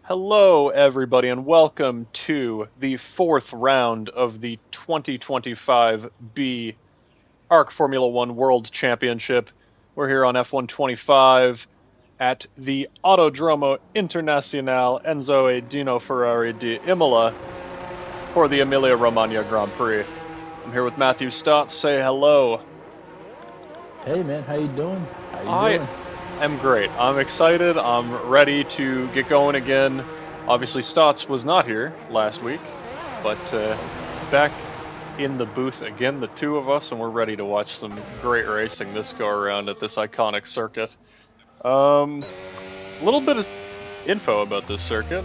Hello, everybody, and welcome to the fourth round of the 2025 B ARC Formula One World Championship. We're here on F125 at the Autodromo Internazionale Enzo e Dino Ferrari di Imola for the Emilia Romagna Grand Prix. I'm here with Matthew Stotts. Say hello. Hey man, how you doing? How you I doing? am great. I'm excited. I'm ready to get going again. Obviously, Stotts was not here last week, but back in the booth again, the two of us, and we're ready to watch some great racing this go around at this iconic circuit. A little bit of info about this circuit.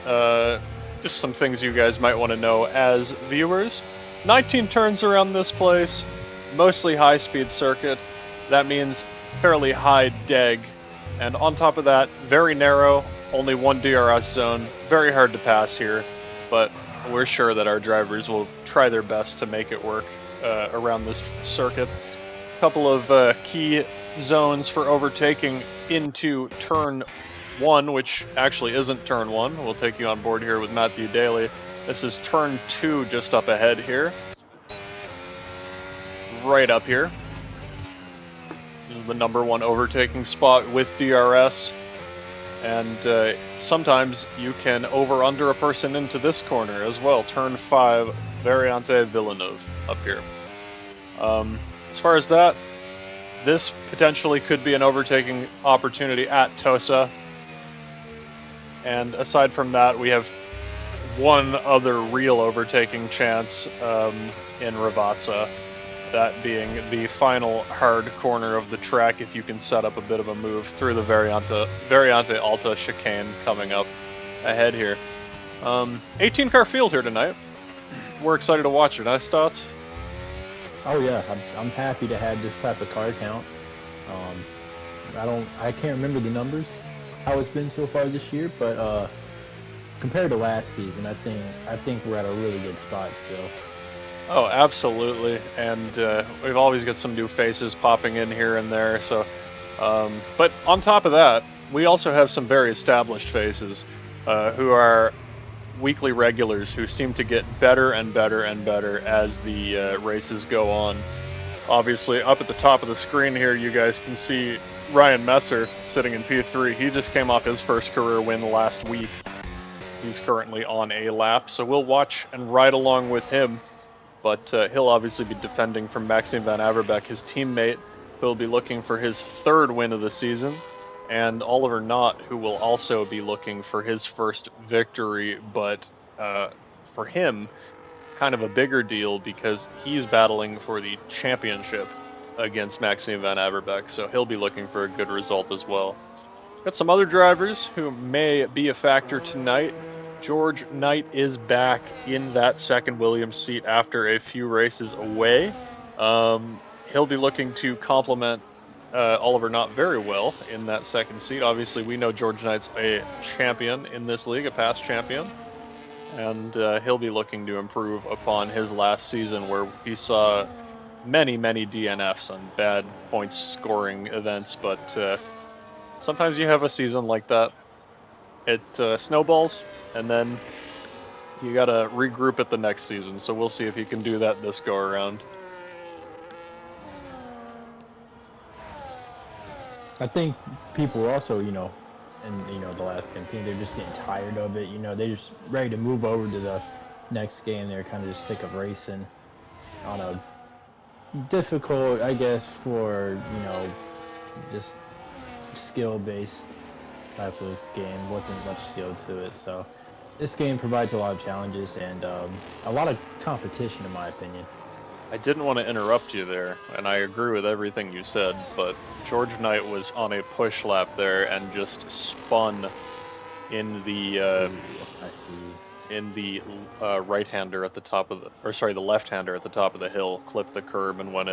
Uh, just some things you guys might want to know as viewers. 19 turns around this place, mostly high-speed circuit. That means fairly high deg, and on top of that, very narrow, only one DRS zone. Very hard to pass here, but we're sure that our drivers will try their best to make it work around this circuit. A couple of key zones for overtaking into turn one, which actually isn't turn one. We'll take you on board here with Matthew Daly. This is turn two just up ahead here. Right up here. This is the number one overtaking spot with DRS. And sometimes you can over-under a person into this corner as well. Turn 5, Variante Villeneuve up here. As far as that, this potentially could be an overtaking opportunity at Tosa. And aside from that, we have one other real overtaking chance in Ravazza, that being the final hard corner of the track if you can set up a bit of a move through the Variante Alta chicane coming up ahead here. 18 car field here tonight. We're excited to watch it, huh, Stotts? Oh yeah, I'm happy to have this type of car count. I can't remember the numbers how it's been so far this year, but compared to last season, I think we're at a really good spot still. Oh, absolutely. And we've always got some new faces popping in here and there. So, but on top of that, we also have some very established faces who are weekly regulars who seem to get better and better and better as the races go on. Obviously, up at the top of the screen here, you guys can see Ryan Messer sitting in P3. He just came off his first career win last week. He's currently on a lap, so we'll watch and ride along with him. But he'll obviously be defending from Maxime Van Averbeek, his teammate, who will be looking for his third win of the season, and Oliver Knott, who will also be looking for his first victory, but for him, kind of a bigger deal because he's battling for the championship against Maxime Van Averbeek, so he'll be looking for a good result as well. Got some other drivers who may be a factor tonight. George Knight is back in that second Williams seat after a few races away. He'll be looking to complement Oliver Knott very well in that second seat. Obviously, we know George Knight's a champion in this league, a past champion, and he'll be looking to improve upon his last season where he saw many, many DNFs on bad points scoring events, but sometimes you have a season like that. It snowballs, and then you gotta regroup it the next season. So we'll see if he can do that this go around. I think people also, and the last campaign, they're just getting tired of it. They're just ready to move over to the next game. They're kind of just sick of racing on a difficult, I guess, for just skill-based type of game. Wasn't much skill to it, so this game provides a lot of challenges and a lot of competition, in my opinion. I didn't want to interrupt you there, and I agree with everything you said, but George Knight was on a push lap there and just spun in the I see. right-hander at the top of the left-hander at the top of the hill, clipped the curb and went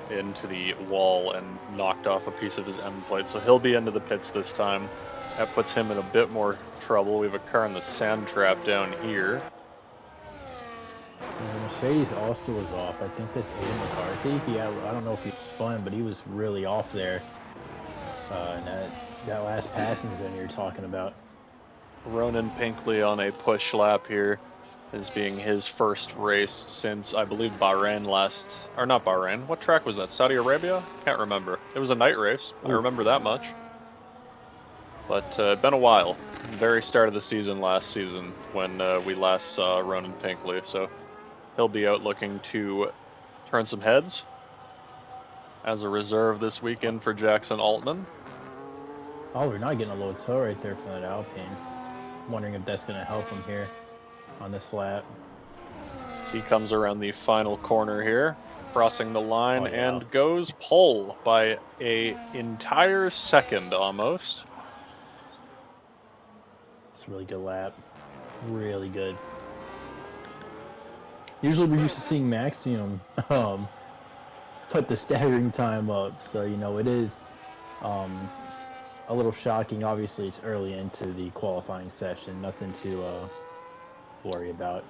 into the wall and knocked off a piece of his end plate. So he'll be into the pits this time. That puts him in a bit more trouble. We have a car in the sand trap down here. And the Mercedes also was off. I think this Aiden McCarthy. I don't know if he spun, but he was really off there. And that last passing zone you're talking about. Ronan Pinkley on a push lap here, as being his first race since, I believe, Bahrain last... Or not Bahrain. What track was that? Saudi Arabia? Can't remember. It was a night race. I remember that much. But been a while. Very start of the season last season when we last saw Ronan Pinkley. So he'll be out looking to turn some heads as a reserve this weekend for Jackson Altman. Oh, we're not getting a low toe right there from that Alpine. Wondering if that's going to help him here on this lap. He comes around the final corner here, crossing the line, and goes pole by an entire second almost. It's a really good lap. Really good. Usually we're used to seeing Maxium put the staggering time up, so you know it is a little shocking. Obviously it's early into the qualifying session, nothing to worry about.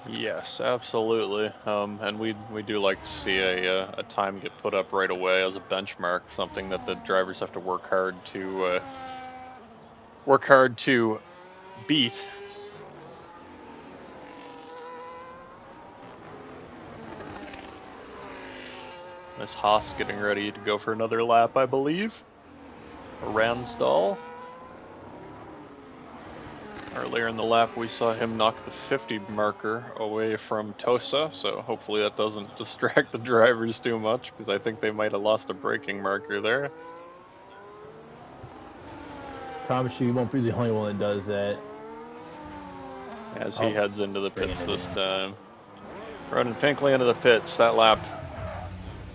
Yes, absolutely. And we do like to see a time get put up right away as a benchmark, something that the drivers have to work hard to beat. Miss Haas getting ready to go for another lap, I believe. A Ransdal. Earlier in the lap, we saw him knock the 50 marker away from Tosa, so hopefully that doesn't distract the drivers too much, because I think they might have lost a braking marker there. Promise you won't be the only one that does that. As he heads into the pits this time. Ronan Pinkley into the pits. That lap,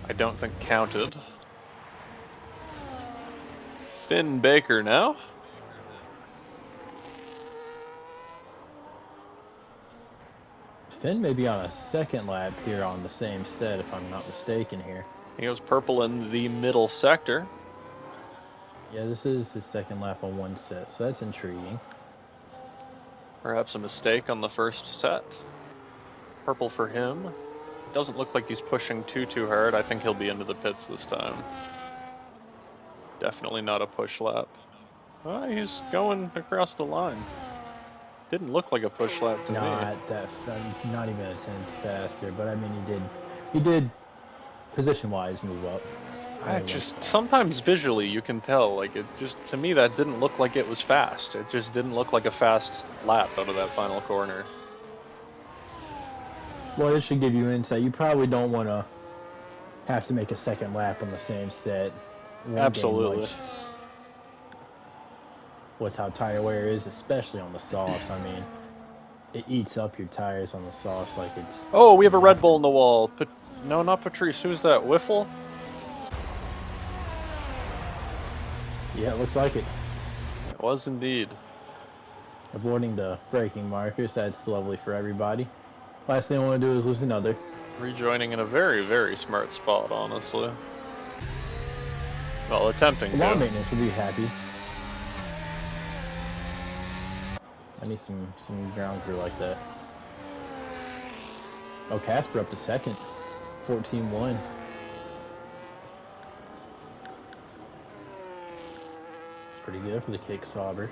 I don't think counted. Finn Baker now. Finn may be on a second lap here on the same set, if I'm not mistaken here. He goes purple in the middle sector. Yeah, this is his second lap on one set, so that's intriguing. Perhaps a mistake on the first set. Purple for him. Doesn't look like he's pushing too hard. I think he'll be into the pits this time. Definitely not a push lap. Well, he's going across the line. Didn't look like a push lap to me. Not even a tenth faster, but I mean he did position-wise move up. Sometimes visually you can tell, like it just, to me that didn't look like it was fast. It just didn't look like a fast lap out of that final corner. Well, this should give you insight. You probably don't want to have to make a second lap on the same set. Absolutely. With how tire wear is, especially on the sauce. I mean, it eats up your tires on the sauce like it's... Oh, we have a Red Bull in the wall. No, not Patrice. Who's that? Wiffle? Yeah, it looks like it. It was indeed. Avoiding the braking markers, that's lovely for everybody. Last thing I want to do is lose another. Rejoining in a very smart spot, honestly. Well, attempting to. Lawn maintenance would be happy. I need some ground crew like that. Oh, Casper up to second. 14-1. It's pretty good for the kick Sauber.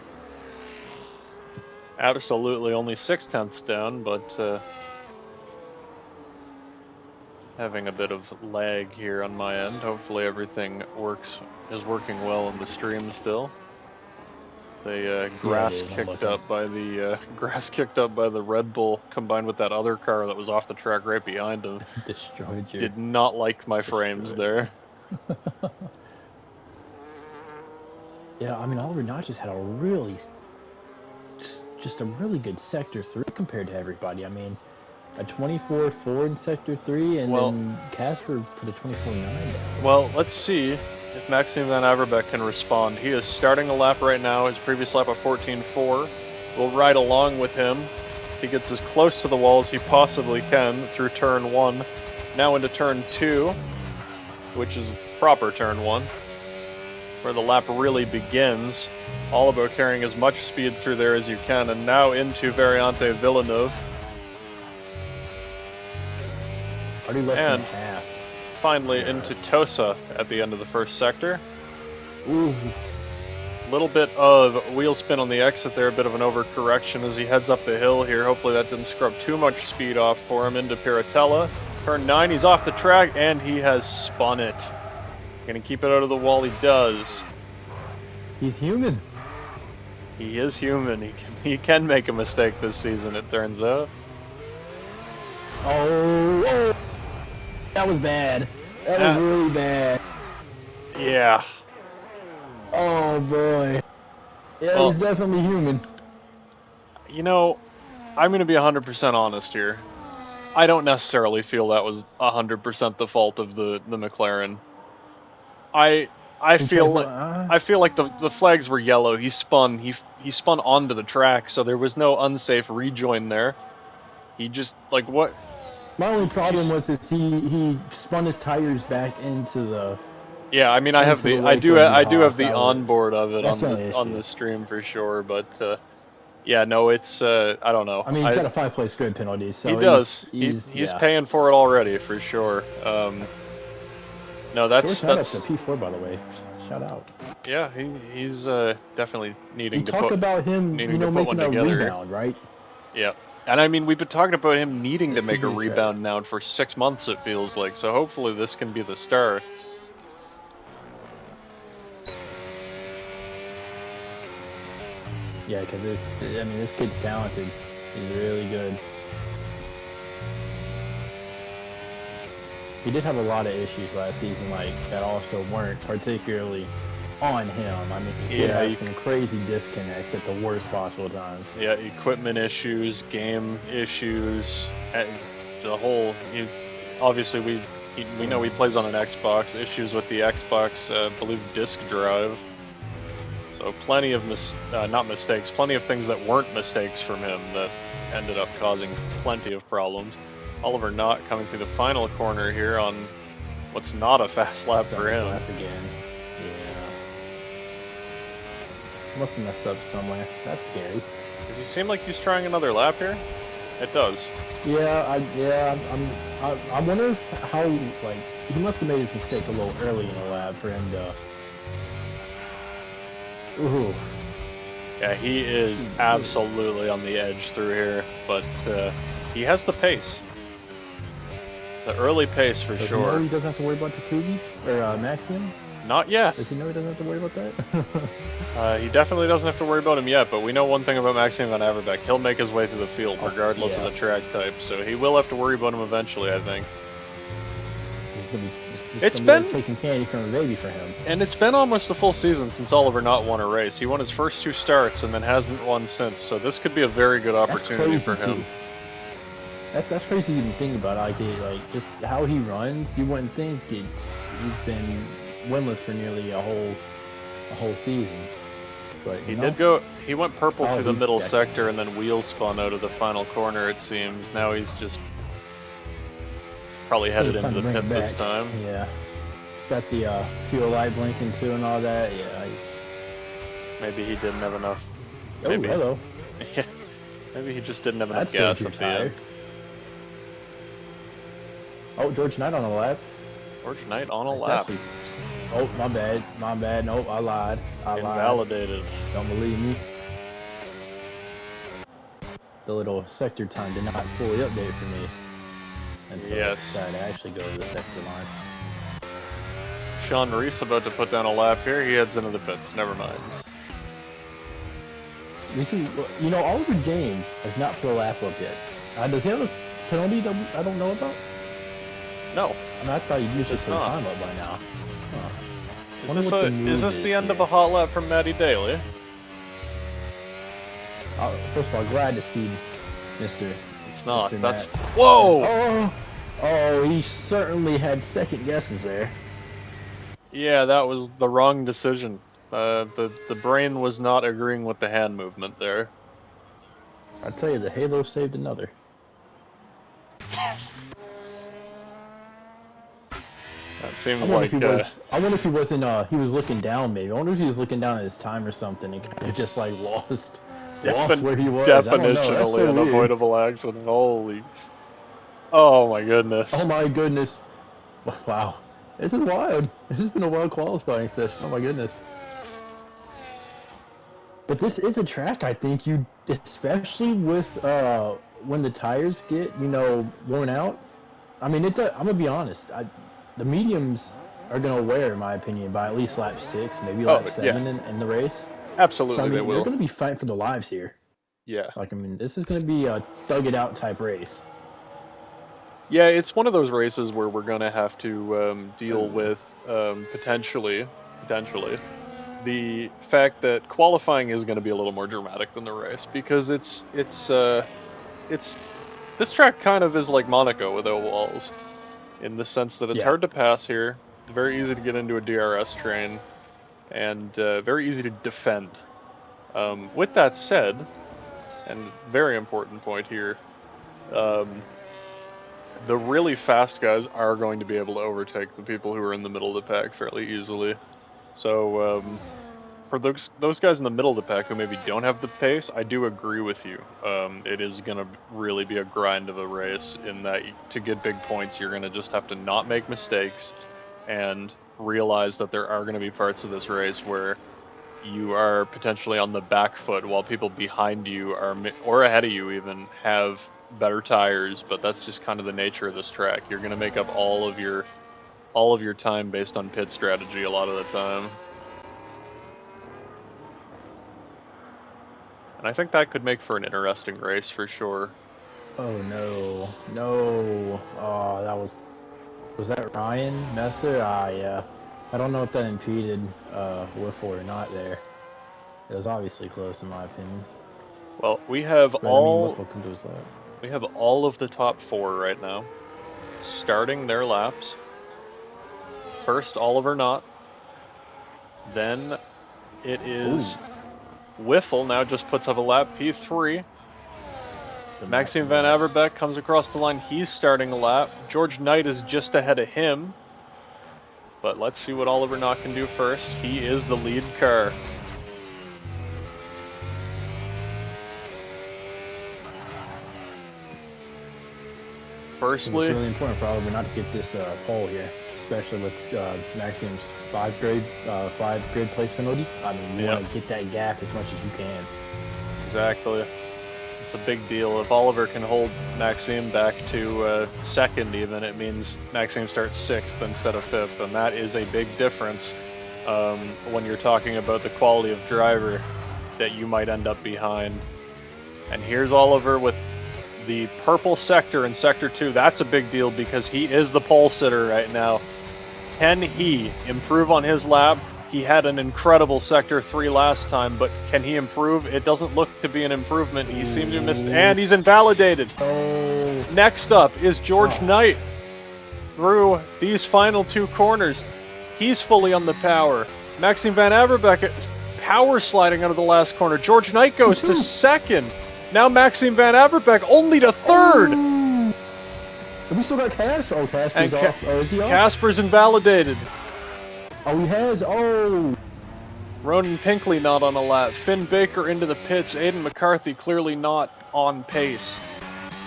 Absolutely, only 0.6 down, but having a bit of lag here on my end. Hopefully everything is working well in the stream still. The grass kicked up by the Red Bull combined with that other car that was off the track right behind him. Destroyed you. Did not like my frames there. Yeah, I mean Oliver Notch had a just a really good sector 3 compared to everybody. I mean, a 24.4 in sector 3, and then Casper put a 24.9. Well, let's see if Maxime Van Averbeek can respond. He is starting a lap right now, his previous lap of 14.4. We'll ride along with him. He gets as close to the wall as he possibly can through turn 1. Now into turn 2, which is proper turn 1, where the lap really begins. All about carrying as much speed through there as you can, and now into Variante Villeneuve. And finally into Tosa at the end of the first sector. Ooh. Little bit of wheel spin on the exit there, a bit of an overcorrection as he heads up the hill here. Hopefully that didn't scrub too much speed off for him into Piratella. Turn 9, he's off the track, and he has spun it. Gonna keep it out of the wall, he does. He's human. He is human. He can make a mistake this season, it turns out. Oh, that was bad. That was really bad. Yeah. Oh boy. Yeah, he's definitely human. You know, I'm gonna be 100% honest here. I don't necessarily feel that was 100% the fault of the McLaren. I feel like the flags were yellow. He spun onto the track, so there was no unsafe rejoin there. He just like what? My only problem was that he spun his tires back into the. Yeah, I mean, I do have the onboard of it on the stream for sure, but yeah, no, it's I don't know. I mean, he's got a 5-place grid penalty, so he does. He's paying for it already for sure. No, that's a P4, by the way. Shout out. Yeah, he's definitely needing to talk about him, needing to put one together. Rebound, right? Yeah, and I mean, we've been talking about him needing to make a rebound now for 6 months. It feels like, so hopefully this can be the start. Yeah, because this kid's talented. He's really good. He did have a lot of issues last season, like, that also weren't particularly on him. I mean, he had some crazy disconnects at the worst possible times. Yeah, equipment issues, game issues, the whole. Obviously, we know he plays on an Xbox. Issues with the Xbox, I believe, disk drive. So plenty of not mistakes, plenty of things that weren't mistakes from him that ended up causing plenty of problems. Oliver Knott coming through the final corner here on what's not a fast lap for him. Again. Yeah. Must have messed up somewhere. That's scary. Does he seem like he's trying another lap here? It does. Yeah, I wonder how, like, he must have made his mistake a little early in the lap for him to. Ooh. Yeah, he is absolutely on the edge through here, but he has the pace. The early pace for sure. Does he know he doesn't have to worry about Takugi or Maxim? Not yet. Does he know he doesn't have to worry about that? He definitely doesn't have to worry about him yet, but we know one thing about Maxime Van Averbeck. He'll make his way through the field regardless of the track type, so he will have to worry about him eventually, I think. It's been taking candy from a baby for him. And it's been almost a full season since Oliver Knott won a race. He won his first 2 starts and then hasn't won since, so this could be a very good opportunity for him. That's crazy to even think about. Like just how he runs, you wouldn't think he's been winless for nearly a whole season. But he went purple through the middle sector and then wheel spun out of the final corner, it seems. Now he's just probably headed into the pit this time. Yeah. Got the fuel light blinking too and all that. Yeah. Maybe he didn't have enough. Maybe. Oh, hello. Yeah. Maybe he just didn't have enough gas at the end. Oh, George Knight on a lap. George Knight on a lap. Oh, my bad. Nope, I lied. Invalidated. Don't believe me. The little sector time did not fully update for me. Until I decided to actually go to the sector line. Sean Reese about to put down a lap here. He heads into the pits. Never mind. You know, Oliver James has not put a lap up yet. Does he have a penalty that I don't know about? No. I mean, I thought you'd usually put time up by now. Huh. Is this the end of a hot lap from Matty Daly? First of all, glad to see Mr. It's not. Mr. That's... Matt. Whoa! Oh, he certainly had second guesses there. Yeah, that was the wrong decision. The brain was not agreeing with the hand movement there. I tell you, the Halo saved another. That seems like. I wonder if he wasn't. He was looking down. Maybe I wonder if he was looking down at his time or something and kind of just like lost where he was. Definitionally unavoidable accident. Holy. Oh my goodness. Oh my goodness. Wow. This is wild. This has been a wild qualifying session. Oh my goodness. But this is a track I think you, especially with when the tires get worn out. I mean, I'm gonna be honest. The mediums are gonna wear, in my opinion, by at least lap 6, maybe Oh lap yeah, 7 in the race. So I absolutely they mean, they're will. gonna be fighting for the lives here. Yeah. Like I mean, this is gonna be a thug it out type race. Yeah, it's one of those races where we're gonna have to deal with potentially the fact that qualifying is going to be a little more dramatic than the race because it's this track kind of is like Monaco without walls in the sense that it's Yeah. hard to pass here, very easy to get into a DRS train, and very easy to defend. With that said, and very important point here, um, the really fast guys are going to be able to overtake the people who are in the middle of the pack fairly easily. So for those guys in the middle of the pack who maybe don't have the pace, I do agree with you. It is gonna really be a grind of a race in that to get big points, you're gonna just have to not make mistakes and realize that there are gonna be parts of this race where you are potentially on the back foot while people behind you are or ahead of you even have better tires. But that's just kind of the nature of this track. You're gonna make up all of your time based on pit strategy a lot of the time. And I think that could make for an interesting race for sure. Oh no, no. Oh, was that Ryan Messer? Ah, yeah. I don't know if that impeded Whiffle or not there. It was obviously close in my opinion. Well, we have But I mean, all Whiffle can do his lap. we have all of the top 4 right now starting their laps. First Oliver Knott, then it is Whiffle now just puts up a lap P3. Maxime Van Averbeek comes across the line. He's starting a lap. George Knight is just ahead of him. But let's see what Oliver Knott can do first. He is the lead car. Firstly, it's really important for Oliver not to get this pole here, especially with Maxime's 5 grid place penalty. I mean, you want to get that gap as much as you can. Exactly. It's a big deal. If Oliver can hold Maxime back to second even, it means Maxime starts 6th instead of 5th, and that is a big difference when you're talking about the quality of driver that you might end up behind. And here's Oliver with the purple sector in Sector 2. That's a big deal because he is the pole sitter right now. Can he improve on his lap? He had an incredible Sector 3 last time, but can he improve? It doesn't look to be an improvement. He seemed to miss, and he's invalidated. Oh. Next up is George Knight through these final 2 corners. He's fully on the power. Maxime Van Averbeek power sliding out of the last corner. George Knight goes to second. Now Maxime Van Averbeek only to third. Oh. We still got Casper. Oh, Casper's off. Oh, is he off? Casper's invalidated. Oh, he has. Oh. Ronan Pinkley not on a lap. Finn Baker into the pits. Aiden McCarthy clearly not on pace.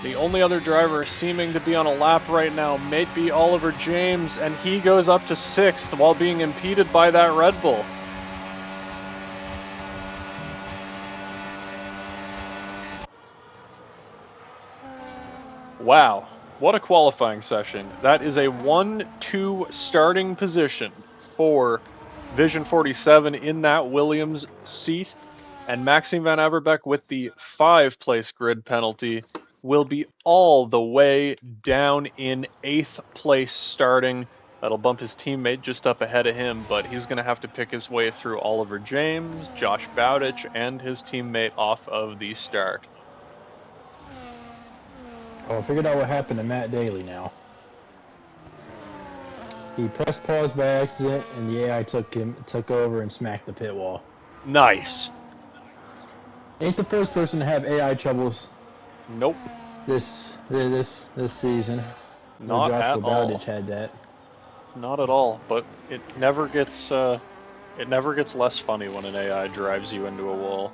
The only other driver seeming to be on a lap right now may be Oliver James, and he goes up to 6th while being impeded by that Red Bull. Wow, what a qualifying session. That is a 1-2 starting position for Vision 47 in that Williams seat. And Maxime Van Averbeek with the 5-place grid penalty will be all the way down in 8th place starting. That'll bump his teammate just up ahead of him, but he's going to have to pick his way through Oliver James, Josh Bowditch, and his teammate off of the start. Oh, I figured out what happened to Matt Daly now. He pressed pause by accident, and the AI took over and smacked the pit wall. Nice. Ain't the first person to have AI troubles. Nope. This season. Not at all. Bowditch had that. Not at all. But it never gets less funny when an AI drives you into a wall.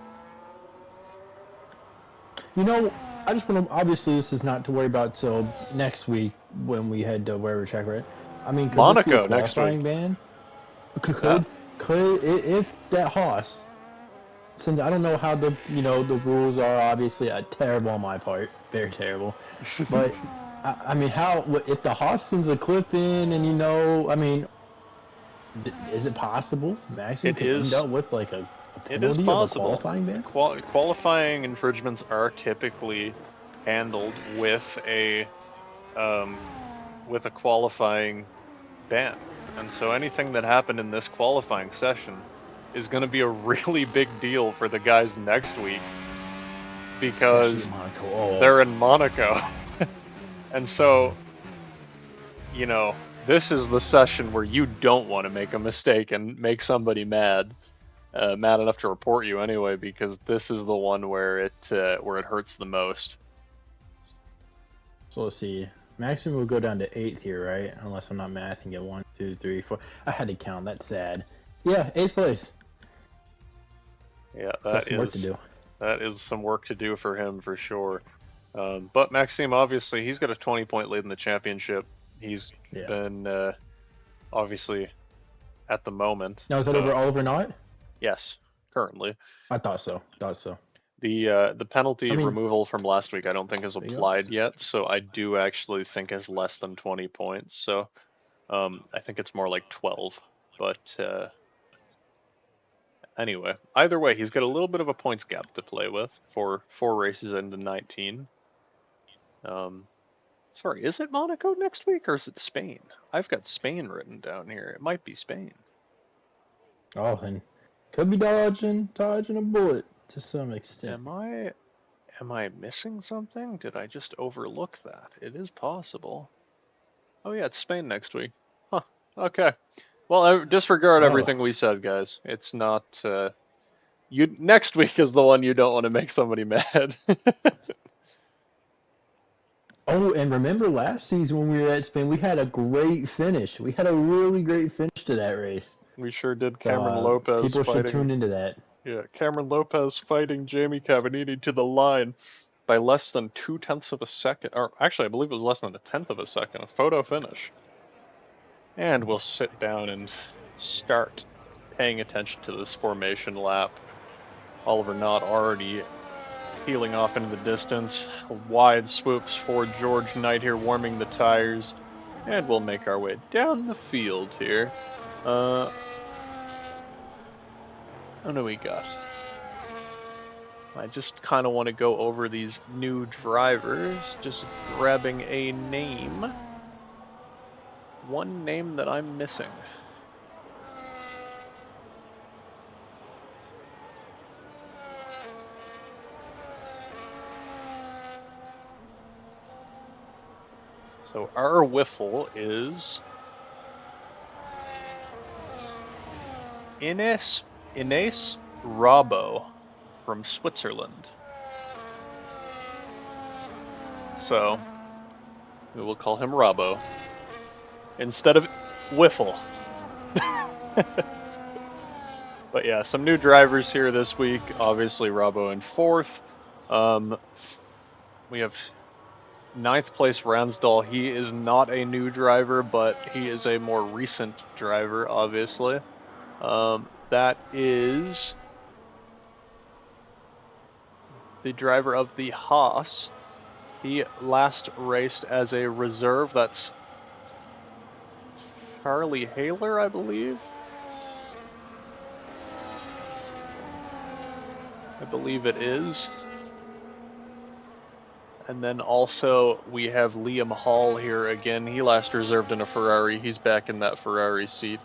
You know, I just want to. Obviously, this is not to worry about till next week when we head to wherever track, right? I mean, could Monaco this be a next qualifying week. ban? Could if that Haas since I don't know how the the rules are, obviously terrible on my part, very terrible. But I mean, if the Hostins a clip in, and I mean, is it possible Maxim It could end is. up with like a It is penalty of a possible. qualifying ban? Qualifying infringements are typically handled um, with a qualifying ban, and so anything that happened in this qualifying session is going to be a really big deal for the guys next week because they're in Monaco, and so this is the session where you don't want to make a mistake and make somebody mad. Mad enough to report you anyway, because this is the one where it hurts the most. So let's see. Maximum will go down to 8th here, right? Unless I'm not math and get 1, 2, 3, 4. I had to count. That's sad. Yeah, 8th place. Yeah, that is some work to do for him for sure. But Maxime, obviously, he's got a 20-point lead in the championship. He's been obviously at the moment. Now is that over Oliver Knott? Yes, currently. I thought so. The penalty removal from last week I don't think is applied yet, so I do actually think is less than 20 points. So I think it's more like 12. But anyway, either way, he's got a little bit of a points gap to play with for 4 races into 19. Sorry, is it Monaco next week or is it Spain? I've got Spain written down here. It might be Spain. Oh, and could be dodging a bullet to some extent. Am I missing something? Did I just overlook that? It is possible. Oh yeah, it's Spain next week. Huh. Okay. Well, disregard everything we said, guys. It's not. Next week is the one you don't want to make somebody mad. Oh, and remember last season when we were at Spain, we had a great finish. We had a really great finish to that race. We sure did. Cameron Lopez people fighting. Should tune into that. Yeah, Cameron Lopez fighting Jamie Cavallini to the line by less than 0.2 of a second. Or actually, I believe it was less than 1/10 of a second. A photo finish. And we'll sit down and start paying attention to this formation lap. Oliver Knott already peeling off into the distance. Wide swoops for George Knight here, warming the tires. And we'll make our way down the field here. What do we got? I just kind of want to go over these new drivers. Just grabbing a name. One name that I'm missing. So our Wiffle is Ines Rabo from Switzerland. So we will call him Rabo instead of Wiffle. But yeah, some new drivers here this week. Obviously Rabo in 4th. We have 9th place Ransdal. He is not a new driver, but he is a more recent driver, obviously. That is the driver of the Haas. He last raced as a reserve. That's Charlie Haler, I believe. I believe it is. And then also we have Liam Hall here again. He last reserved in a Ferrari. He's back in that Ferrari seat.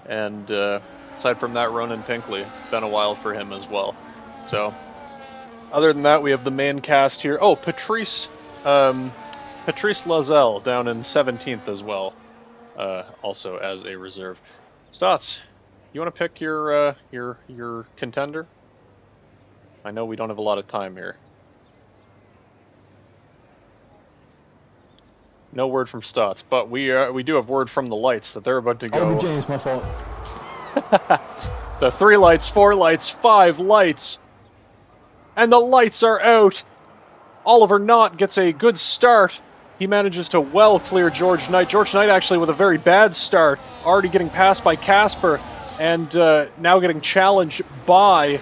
And aside from that, Ronan Pinkley. Been a while for him as well. So other than that, we have the main cast here. Oh, Patrice Lazelle down in 17th as well. Also as a reserve. Stotts, you want to pick your contender? I know we don't have a lot of time here. No word from Stotts, but we do have word from the lights that they're about to go. Oh, James, my fault. So 3 lights, 4 lights, 5 lights, and the lights are out. Oliver Knott gets a good start. He manages to well clear George Knight. George Knight actually with a very bad start, already getting passed by Casper, and now getting challenged by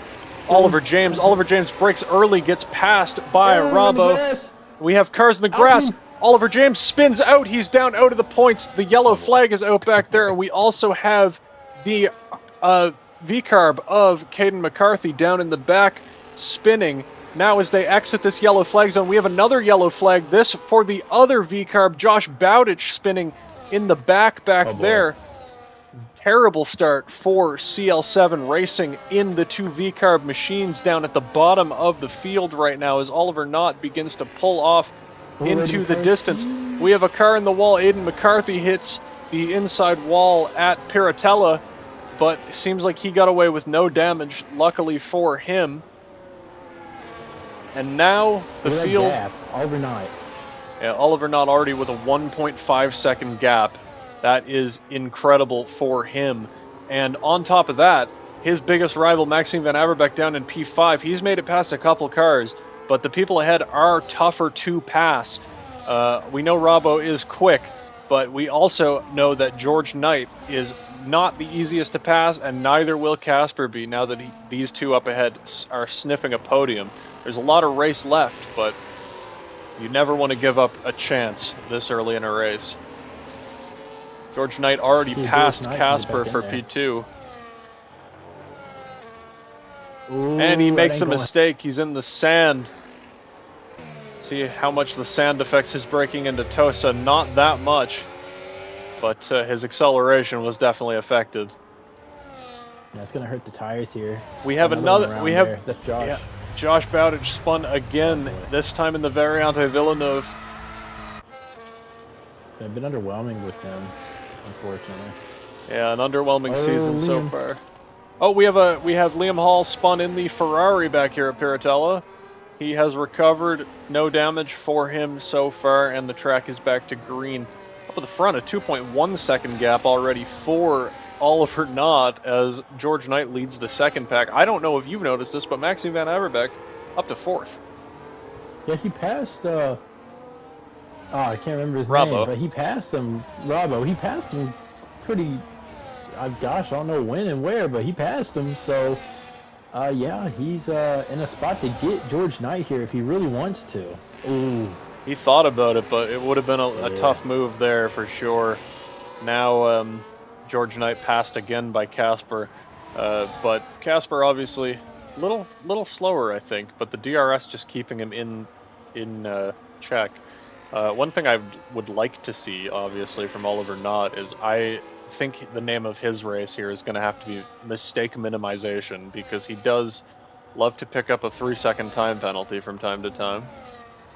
Oliver James. Oliver James breaks early, gets passed by Robbo. We have cars in the grass. Alpine. Oliver James spins out. He's down out of the points. The yellow flag is out back there. And we also have the V-carb of Caden McCarthy down in the back spinning. Now as they exit this yellow flag zone, we have another yellow flag. This for the other V-carb, Josh Bowditch spinning in the back there. Terrible start for CL7 Racing in the two V-carb machines down at the bottom of the field right now as Oliver Knott begins to pull off into the distance. We have a car in the wall. Aiden McCarthy hits the inside wall at Piratella, but it seems like he got away with no damage, luckily for him. And now the field... Oliver Knott. Yeah, Oliver Knott already with a 1.5 second gap. That is incredible for him. And on top of that, his biggest rival, Maxime Van Averbeck, down in P5, he's made it past a couple cars, but the people ahead are tougher to pass. We know Robbo is quick, but we also know that George Knight is not the easiest to pass, and neither will Casper be now that these two up ahead are sniffing a podium. There's a lot of race left, but you never want to give up a chance this early in a race. George Knight already passed Casper for P2. Ooh, and he makes a mistake. He's in the sand. See how much the sand affects his braking into Tosa. Not that much. But his acceleration was definitely affected. Yeah, it's going to hurt the tires here. We have another That's Josh. Yeah, Josh Bowditch spun again, this time in the Variante Villeneuve. I've been underwhelming with him, unfortunately. Yeah, an underwhelming season so far. Oh, we have Liam Hall spun in the Ferrari back here at Piratella. He has recovered, no damage for him so far, and the track is back to green. Up at the front, a 2.1 second gap already for Oliver Knott as George Knight leads the second pack. I don't know if you've noticed this, but Maxime Van Averbeck up to fourth. Yeah, he passed, I can't remember his Robbo. name, but he passed him, Robbo. He passed him pretty, gosh, I don't know when and where, but he passed him, so, yeah, he's in a spot to get George Knight here if he really wants to. Ooh. He thought about it, but it would have been a tough move there for sure. Now, George Knight passed again by Casper, but Casper obviously a little slower, I think, but the DRS just keeping him in check. One thing I would like to see, obviously, from Oliver Knott is I think the name of his race here is going to have to be mistake minimization, because he does love to pick up a 3-second time penalty from time to time,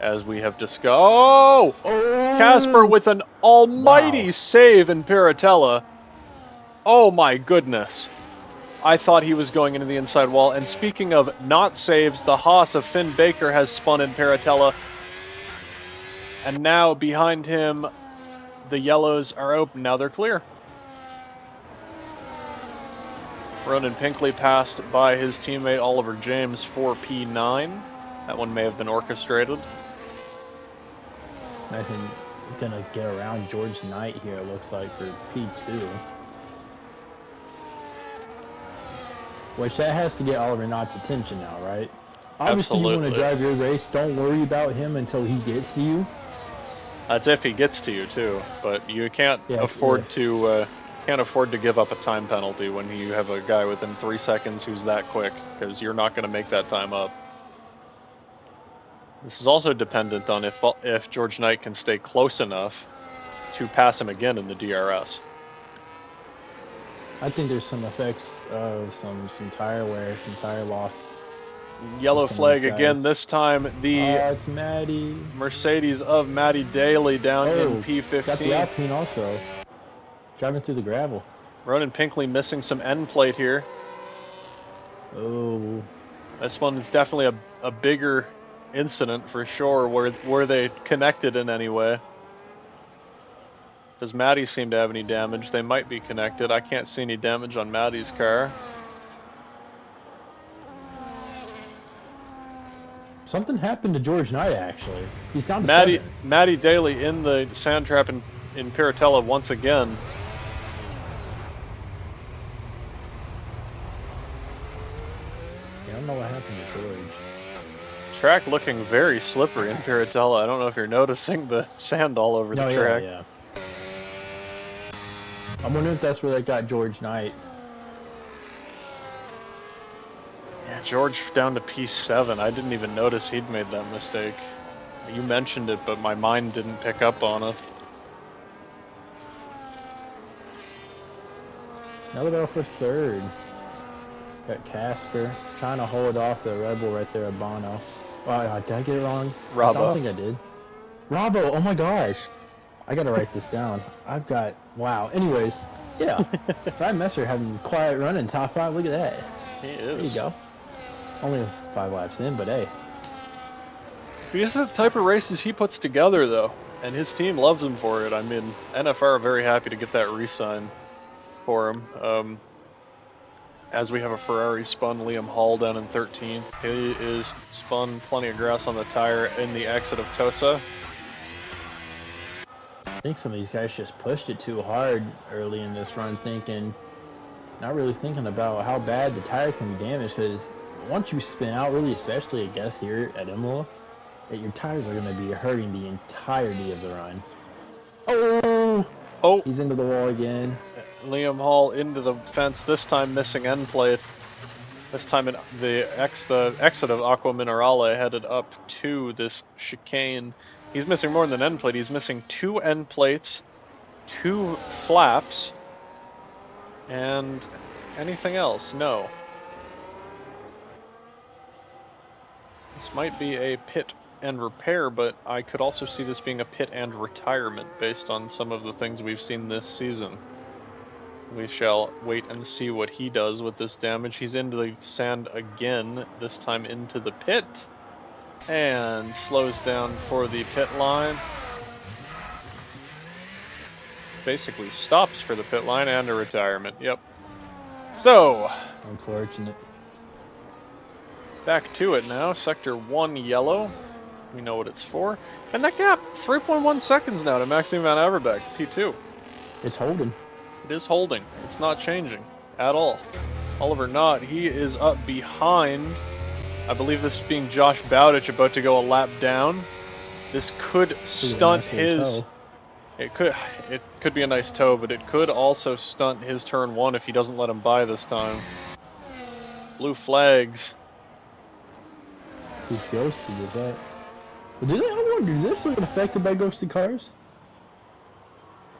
as we have discussed. Oh! Casper with an almighty save in Piratella. Oh my goodness. I thought he was going into the inside wall. And speaking of not saves, the Haas of Finn Baker has spun in Piratella. And now behind him, the yellows are open. Now they're clear. Ronan Pinkley passed by his teammate Oliver James for P9. That one may have been orchestrated. I think he's going to get around George Knight here, it looks like, for P2. Which that has to get Oliver Knott's attention now, right? Obviously, you want to drive your race. Don't worry about him until he gets to you. That's if he gets to you too, but you can't afford to give up a time penalty when you have a guy within 3 seconds who's that quick, because you're not going to make that time up. This is also dependent on if George Knight can stay close enough to pass him again in the DRS. I think there's some effects of some tire wear, some tire loss. Yellow flag again, this time the it's Maddie. Mercedes of Maddie Daly down in P15. Got the Alpine also. Driving through the gravel. Ronan Pinkley missing some end plate here. Oh. This one is definitely a bigger incident for sure. Were they connected in any way? Does Maddie seem to have any damage? They might be connected. I can't see any damage on Maddie's car. Something happened to George Knight, actually. He's down to 7. Maddie Daly in the sand trap in Piratella once again. Yeah, don't know what happened to George. Track looking very slippery in Piratella. I don't know if you're noticing the sand all over the track. Yeah. I'm wondering if that's where they got George Knight. Yeah, George down to P7. I didn't even notice he'd made that mistake. You mentioned it, but my mind didn't pick up on it. Another battle for third. Got Casper trying to hold off the Rebel right there at Bono. Oh, did I get it wrong? Robbo. I don't think I did. Robbo, oh my gosh. I gotta write this down. I've got, wow. Anyways, yeah. Ryan Messer having quiet run in top 5. Look at that. He is. There you go. Only 5 laps in, but hey. These are the type of races he puts together, though, and his team loves him for it. I mean, NFR are very happy to get that re-sign for him. As we have a Ferrari spun Liam Hall down in 13th. He is spun plenty of grass on the tire in the exit of Tosa. I think some of these guys just pushed it too hard early in this run, not really thinking about how bad the tires can be damaged, because once you spin out, really especially I guess here at Imola, that your tires are going to be hurting the entirety of the run. Oh! He's into the wall again. Liam Hall into the fence, this time missing end plate. This time in the exit of Aqua Minerale headed up to this chicane. He's missing more than an end plate. He's missing 2 end plates, 2 flaps, and anything else? No. This might be a pit and repair, but I could also see this being a pit and retirement based on some of the things we've seen this season. We shall wait and see what he does with this damage. He's into the sand again, this time into the pit, and slows down for the pit line. Basically stops for the pit line and a retirement, yep. So, unfortunate. Back to it now, sector 1 yellow. We know what it's for. And that gap, 3.1 seconds now to Maxime Van Averbeck, P2. It's holding. It is holding. It's not changing at all. Oliver Knott, he is up behind. I believe this being Josh Bowditch about to go a lap down. This could stunt his... It could be a nice toe, but it could also stunt his turn 1 if he doesn't let him by this time. Blue flags. He's ghosted, is that? But I wonder, is this looking affected by ghosted cars?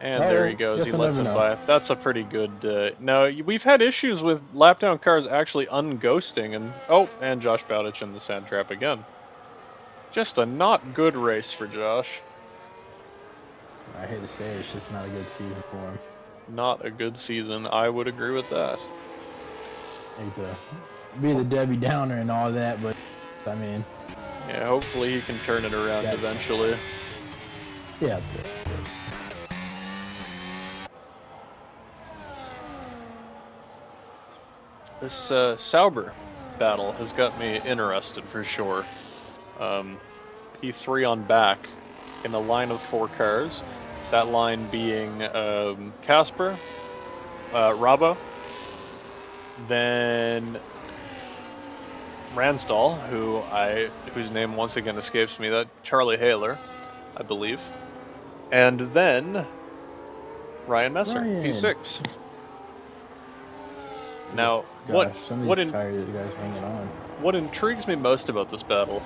And there he goes, he lets him by. That's a pretty good... no, we've had issues with lap-down cars actually unghosting, and... Oh, and Josh Bowditch in the sand trap again. Just a not good race for Josh. I hate to say it, it's just not a good season for him. Not a good season, I would agree with that. Hate to be the Debbie Downer and all that, but, I mean... Yeah, hopefully he can turn it around eventually. Yeah, of course. This Sauber battle has got me interested for sure. P3 on back in a line of 4 cars. That line being Casper, Robbo, then Ransdal, whose name once again escapes me, that Charlie Haler, I believe, and then Ryan Messer, P6. Now, Gosh, what intrigues me most about this battle,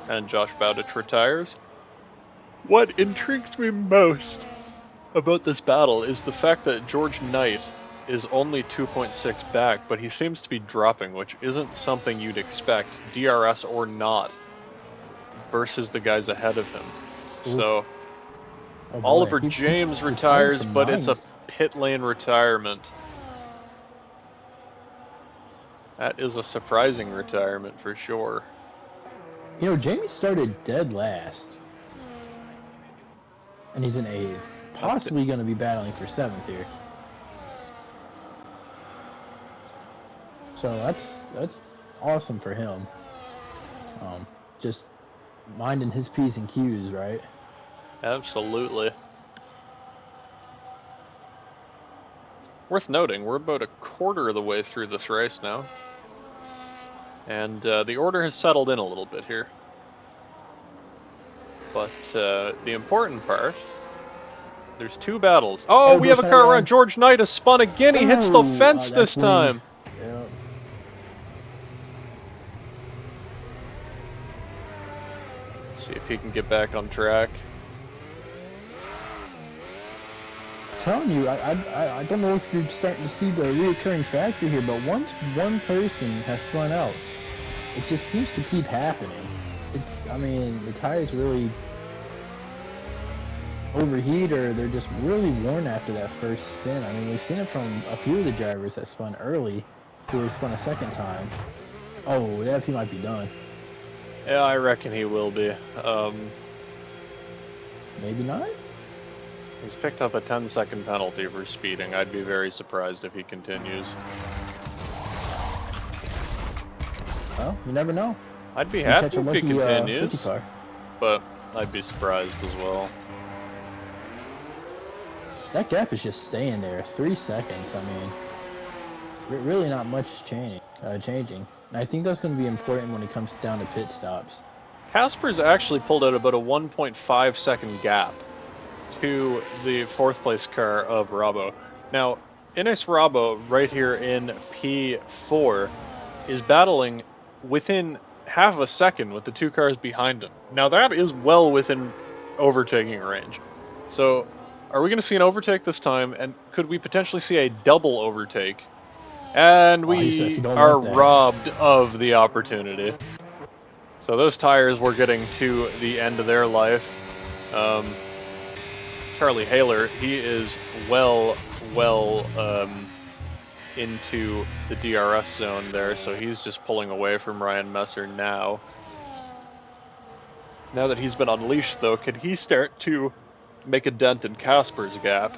and Josh Bowditch retires, what intrigues me most about this battle is the fact that George Knight is only 2.6 back, but he seems to be dropping, which isn't something you'd expect, DRS or not, versus the guys ahead of him. Ooh. So, Oliver James retires, but it's a pit lane retirement. That is a surprising retirement for sure. You know, Jamie started dead last. And he's in 8th. Possibly going to be battling for 7th here. So that's awesome for him. Just minding his P's and Q's, right? Absolutely. Worth noting, we're about a quarter of the way through this race now. And the order has settled in a little bit here. But the important part, there's 2 battles. Oh, we have a car around. George Knight has spun again. He hits the fence this time. Yeah. Let's see if he can get back on track. I'm telling you, I don't know if you're starting to see the reoccurring factor here, but once one person has spun out, it just seems to keep happening. I mean, the tires really overheat, or they're just really worn after that first spin. I mean, we've seen it from a few of the drivers that spun early, who spun a second time. Oh, yeah, he might be done. Yeah, I reckon he will be. Maybe not? He's picked up a 10-second penalty for speeding. I'd be very surprised if he continues. Well, you never know. I'd be happy if he continues, but I'd be surprised as well. That gap is just staying there. 3 seconds. I mean, really not much changing. And I think that's going to be important when it comes down to pit stops. Casper's actually pulled out about a 1.5 second gap to the 4th place car of Rabo. Now, Ines Rabo, right here in P4, is battling within half of a second with the 2 cars behind him. Now, that is well within overtaking range. So, are we going to see an overtake this time? And could we potentially see a double overtake? And we are robbed of the opportunity. So those tires were getting to the end of their life. Charlie Haler, he is well into the DRS zone there, so he's just pulling away from Ryan Messer now. Now that he's been unleashed, though, can he start to make a dent in Casper's gap?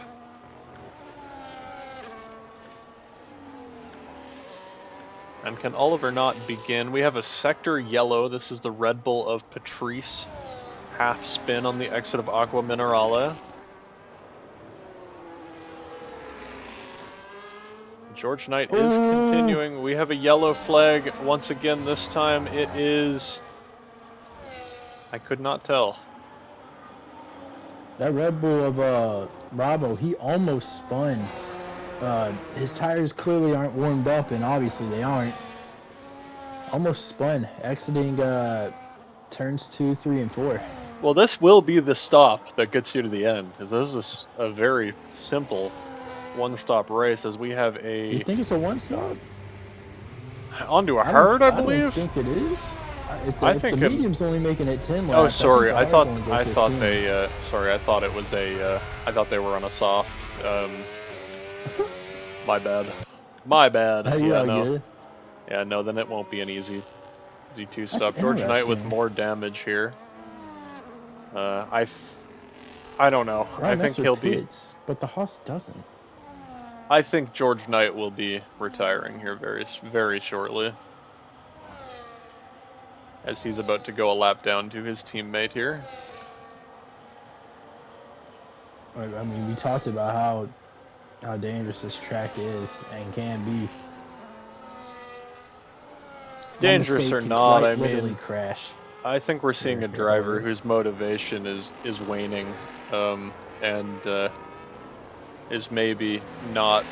And can Oliver not begin? We have a sector yellow. This is the Red Bull of Patrice. Half spin on the exit of Aqua Minerale. George Knight is continuing. We have a yellow flag once again. This time it is... I could not tell. That Red Bull of Rabo, he almost spun. His tires clearly aren't warmed up, and obviously they aren't. Almost spun, exiting turns 2, 3, and 4. Well, this will be the stop that gets you to the end, because this is a very simple one-stop race, as we have a... You think it's a one-stop? Onto a hard, I believe? I don't think it is. I think the medium's only making it 10 laps. Oh, sorry. I thought they. Sorry, I thought it was a. I thought they were on a soft. My bad. My bad. Yeah, no. Good. Yeah, no. Then it won't be an easy 2 stop. George Knight with more damage here. I don't know. I think he'll be. But the Haas doesn't. I think George Knight will be retiring here very shortly, as he's about to go a lap down to his teammate here. I mean, we talked about how dangerous this track is and can be. Dangerous or not, I mean, crash. I think we're seeing a driver whose motivation is waning, and is maybe not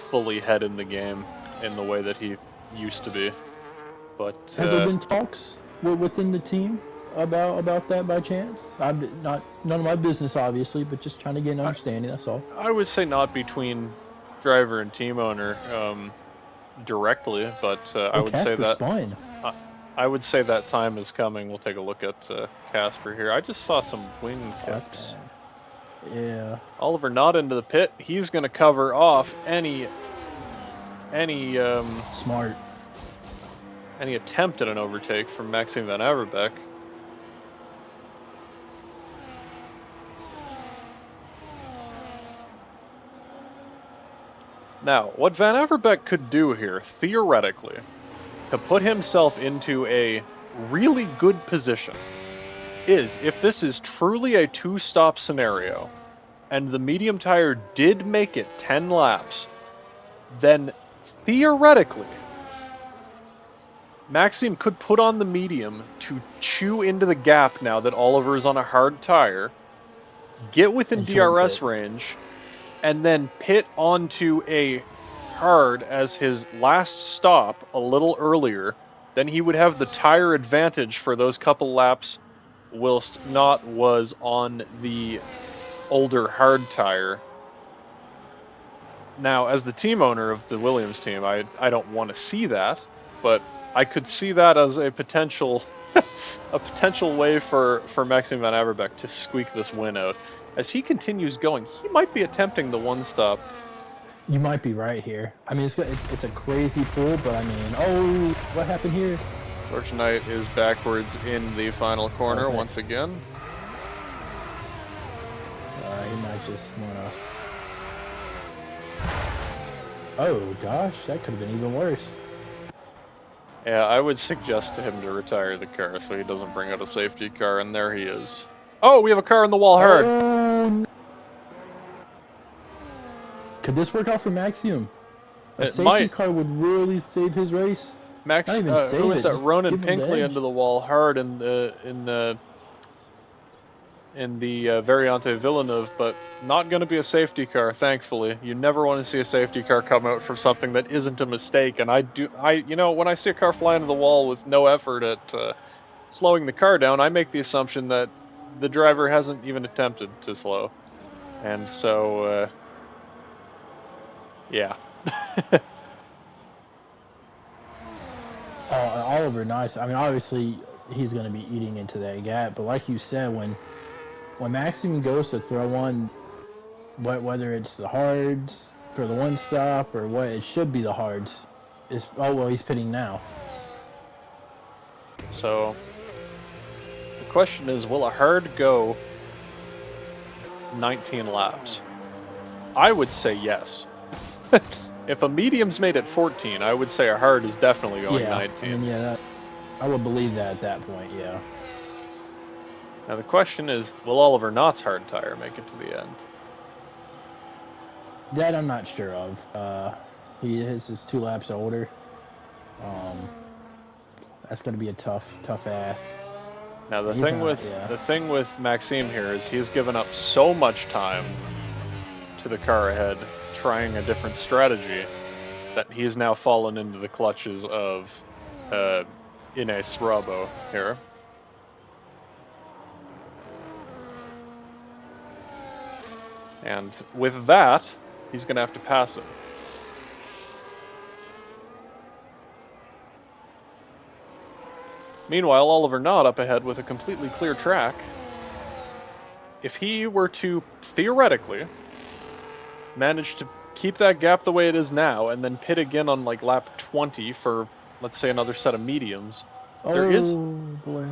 fully head in the game in the way that he used to be. But have there been talks within the team about that by chance? None of my business, obviously, but just trying to get an understanding. That's all. I would say not between driver and team owner directly, but I would say that spun. I would say that time is coming. We'll take a look at Casper here. I just saw some wing tips. Yeah. Oliver not into the pit. He's going to cover off any smart. Any attempt at an overtake from Maxime Van Averbeek. Now, what Van Averbeek could do here, theoretically, to put himself into a really good position, is if this is truly a 2-stop scenario, and the medium tire did make it 10 laps, then theoretically, Maxime could put on the medium to chew into the gap now that Oliver is on a hard tire, get within And short DRS pit. range, and then pit onto a hard as his last stop a little earlier. Then he would have the tire advantage for those couple laps, whilst Knott was on the older hard tire. Now, as the team owner of the Williams team, I don't want to see that, but I could see that as a potential way for Maxime Van Averbeek to squeak this win out. As he continues going, he might be attempting the one stop. You might be right here. I mean, it's a crazy pull, but I mean, oh, what happened here? George Knight is backwards in the final corner once again. He might just wanna. Oh gosh, that could have been even worse. Yeah, I would suggest to him to retire the car so he doesn't bring out a safety car, and there he is. Oh, we have a car in the wall hard. Oh, could this work out for Maxime? A safety car would really save his race. Max, who was that? Ronan Pinkley into the wall hard in the Variante Villeneuve, but not going to be a safety car, thankfully. You never want to see a safety car come out for something that isn't a mistake, and when I see a car fly into the wall with no effort at slowing the car down, I make the assumption that the driver hasn't even attempted to slow. And so, yeah. Oliver, nice. I mean, obviously, he's going to be eating into that gap, but like you said, when Maxime goes to throw on, whether it's the hards for the one stop or what, it should be the hards. He's pitting now. So, the question is, will a hard go 19 laps? I would say yes. If a medium's made at 14, I would say a hard is definitely going 19. I mean, I would believe that at that point, yeah. Now the question is, will Oliver Knott's hard tire make it to the end? That I'm not sure of. He is 2 laps older. That's going to be a tough ask. Now the thing with Maxime here is he's given up so much time to the car ahead, trying a different strategy, that he's now fallen into the clutches of Ines Rabo here. And with that, he's going to have to pass him. Meanwhile, Oliver Knott up ahead with a completely clear track. If he were to, theoretically, manage to keep that gap the way it is now, and then pit again on like lap 20 for, let's say, another set of mediums, there is... boy.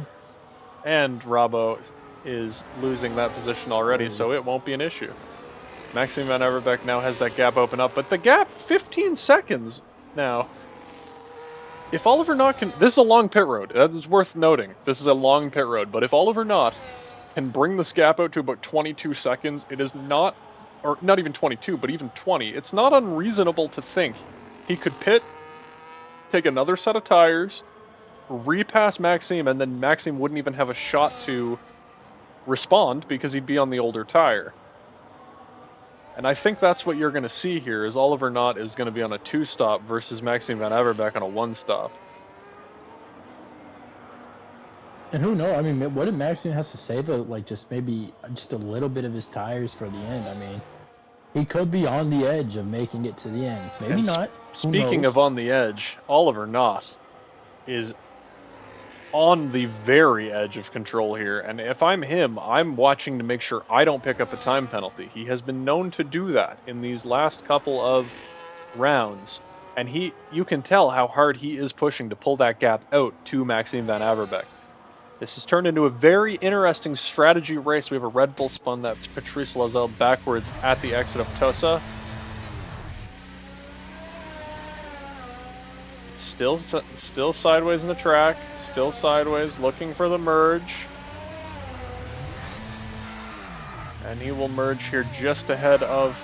And Rabo is losing that position already, so it won't be an issue. Maxime Van Averbeek now has that gap open up, but the gap, 15 seconds now. If Oliver Knott can... This is a long pit road. That is worth noting. This is a long pit road, but if Oliver Knott can bring this gap out to about 22 seconds, it is not... Or not even 22, but even 20. It's not unreasonable to think he could pit, take another set of tires, repass Maxime, and then Maxime wouldn't even have a shot to respond because he'd be on the older tire. And I think that's what you're going to see here, is Oliver Knott is going to be on a 2-stop versus Maxime Van Averbeek on a 1-stop. And who knows? I mean, what if Maxime has to save just a little bit of his tires for the end? I mean, he could be on the edge of making it to the end. Maybe not. Speaking of on the edge, Oliver Knott is on the very edge of control here, and if I'm him, I'm watching to make sure I don't pick up a time penalty. He has been known to do that in these last couple of rounds, and you can tell how hard he is pushing to pull that gap out to Maxime Van Averbeek. This has turned into a very interesting strategy race. We have a Red Bull spun. That's Patrice Loisel backwards at the exit of Tosa. Still sideways in the track. Still sideways, looking for the merge. And he will merge here just ahead of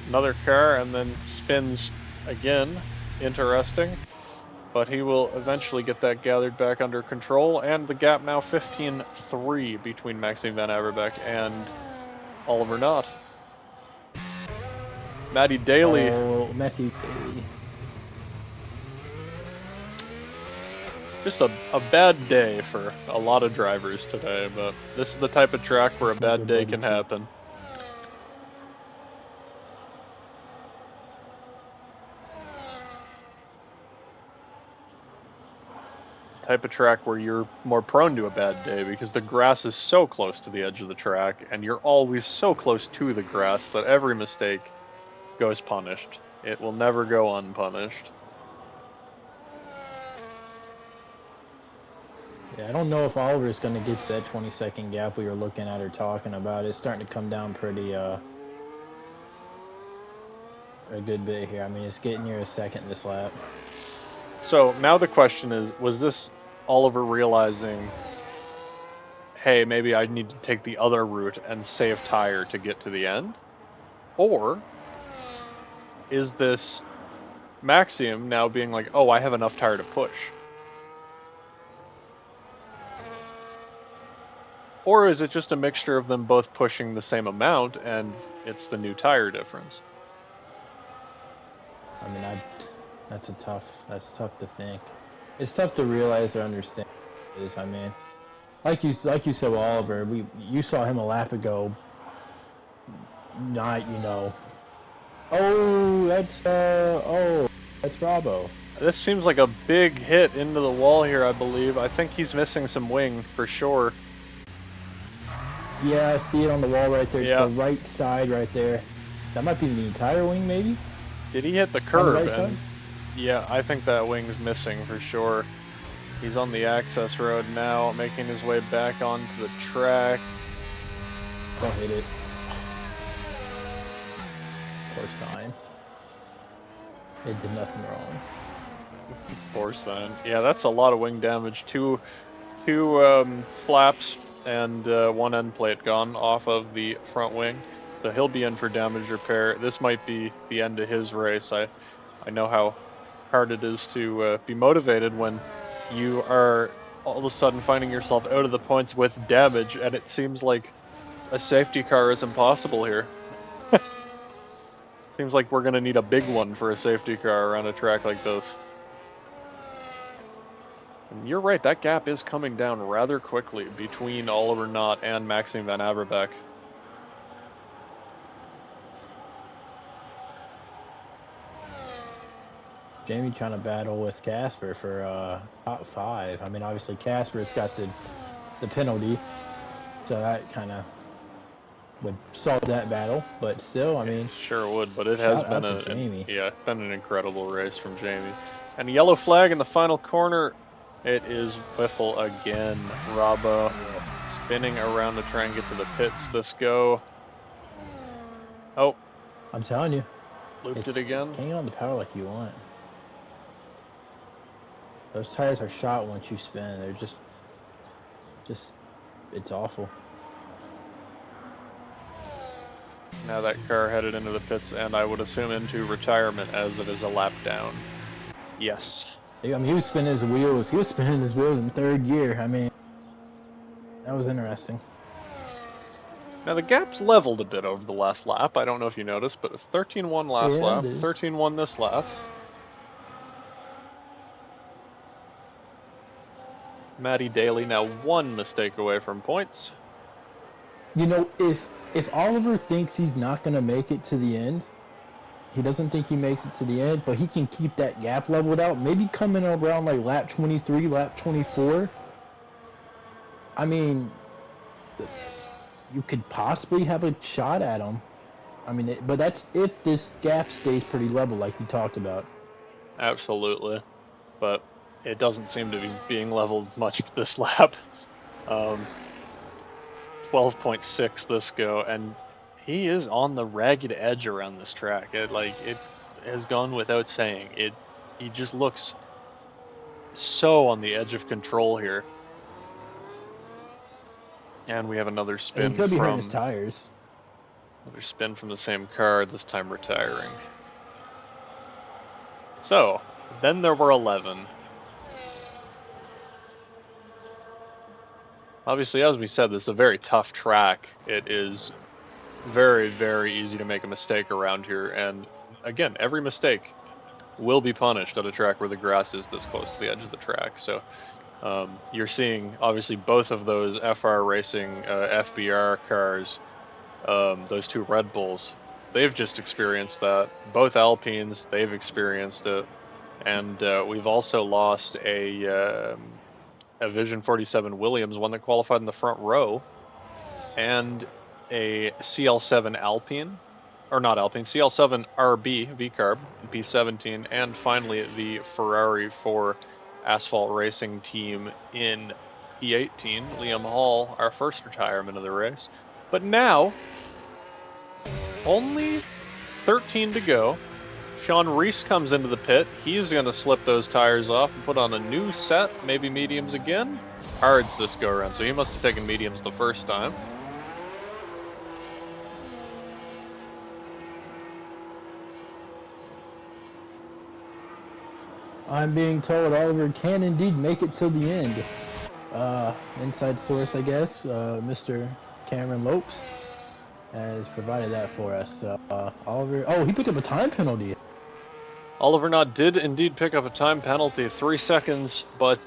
another car and then spins again. interesting, but he will eventually get that gathered back under control, and the gap now 15-3 between Maxime Van Averbeek and Oliver Knott. Matty Daly. Oh, Matthew. Just a bad day for a lot of drivers today, but this is the type of track where a bad day can happen. Type of track where you're more prone to a bad day because the grass is so close to the edge of the track and you're always so close to the grass that every mistake goes punished. It will never go unpunished. Yeah, I don't know if Oliver's going to get to that 20-second gap we were looking at or talking about. It's starting to come down pretty a good bit here. I mean, it's getting near a second this lap. So now the question is, was this Oliver realizing, hey, maybe I need to take the other route and save tire to get to the end? Or is this Maxime now being like, oh, I have enough tire to push? Or is it just a mixture of them both pushing the same amount and it's the new tire difference? I mean, that's tough to think. It's tough to realize or understand. I mean, like you said with Oliver, you saw him a lap ago. Not, oh, that's Robbo. This seems like a big hit into the wall here, I believe. I think he's missing some wing for sure. Yeah, I see it on the wall right there. It's the right side right there. That might be the entire wing, maybe? Did he hit the curb? On the right side? Yeah, I think that wing's missing for sure. He's on the access road now, making his way back onto the track. Don't hit it. Poor sign. It did nothing wrong. Poor sign. Yeah, that's a lot of wing damage. Two flaps and one end plate gone off of the front wing. So he'll be in for damage repair. This might be the end of his race. I know how hard it is to be motivated when you are all of a sudden finding yourself out of the points with damage, and it seems like a safety car is impossible here. Seems like we're going to need a big one for a safety car around a track like this. And you're right, that gap is coming down rather quickly between Oliver Knott and Maxime Van Averbeek. Jamie trying to battle with Casper for top 5. I mean, obviously Casper's got the penalty, so that kind of would solve that battle. But still, I mean, sure would. But it has been been an incredible race from Jamie. And a yellow flag in the final corner. It is Whiffle again. Robbo spinning around to try and get to the pits. This go. Oh, I'm telling you, looped it again. Can't get on the power like you want. Those tires are shot once you spin. They're just, it's awful. Now that car headed into the pits, and I would assume into retirement as it is a lap down. Yes. I mean, he was spinning his wheels. He was spinning his wheels in 3rd gear. I mean, that was interesting. Now the gap's leveled a bit over the last lap. I don't know if you noticed, but it's 13-1 last lap, 13-1 this lap. Matty Daly now 1 mistake away from points. You know, if Oliver thinks he's not going to make it to the end, he doesn't think he makes it to the end, but he can keep that gap leveled out, maybe coming around like lap 23, lap 24. I mean, you could possibly have a shot at him. I mean, but that's if this gap stays pretty level like you talked about. Absolutely. But it doesn't seem to be being leveled much this lap. 12.6 this go, and he is on the ragged edge around this track. It has gone without saying. He just looks so on the edge of control here. And we have another spin he could be hurting his tires. Another spin from the same car, this time retiring. So, then there were 11. Obviously, as we said, this is a very tough track. It is very, very easy to make a mistake around here, and again, every mistake will be punished at a track where the grass is this close to the edge of the track. So you're seeing, obviously, both of those FR Racing FBR cars, those two Red Bulls, they've just experienced that. Both Alpines, they've experienced it. And we've also lost a Vision 47 Williams, one that qualified in the front row, and a CL7 Alpine, or not Alpine, CL7 RB V-Carb, P17, and finally the Ferrari for Asphalt Racing Team in P18, Liam Hall, our first retirement of the race. But now, only 13 to go. Sean Reese comes into the pit. He's going to slip those tires off and put on a new set, maybe mediums again. Hards this go around, so he must have taken mediums the first time. I'm being told Oliver can indeed make it till the end. Inside source, I guess, Mr. Cameron Lopes has provided that for us. Oliver, oh, he picked up a time penalty. Oliver Knott did indeed pick up a time penalty, 3 seconds, but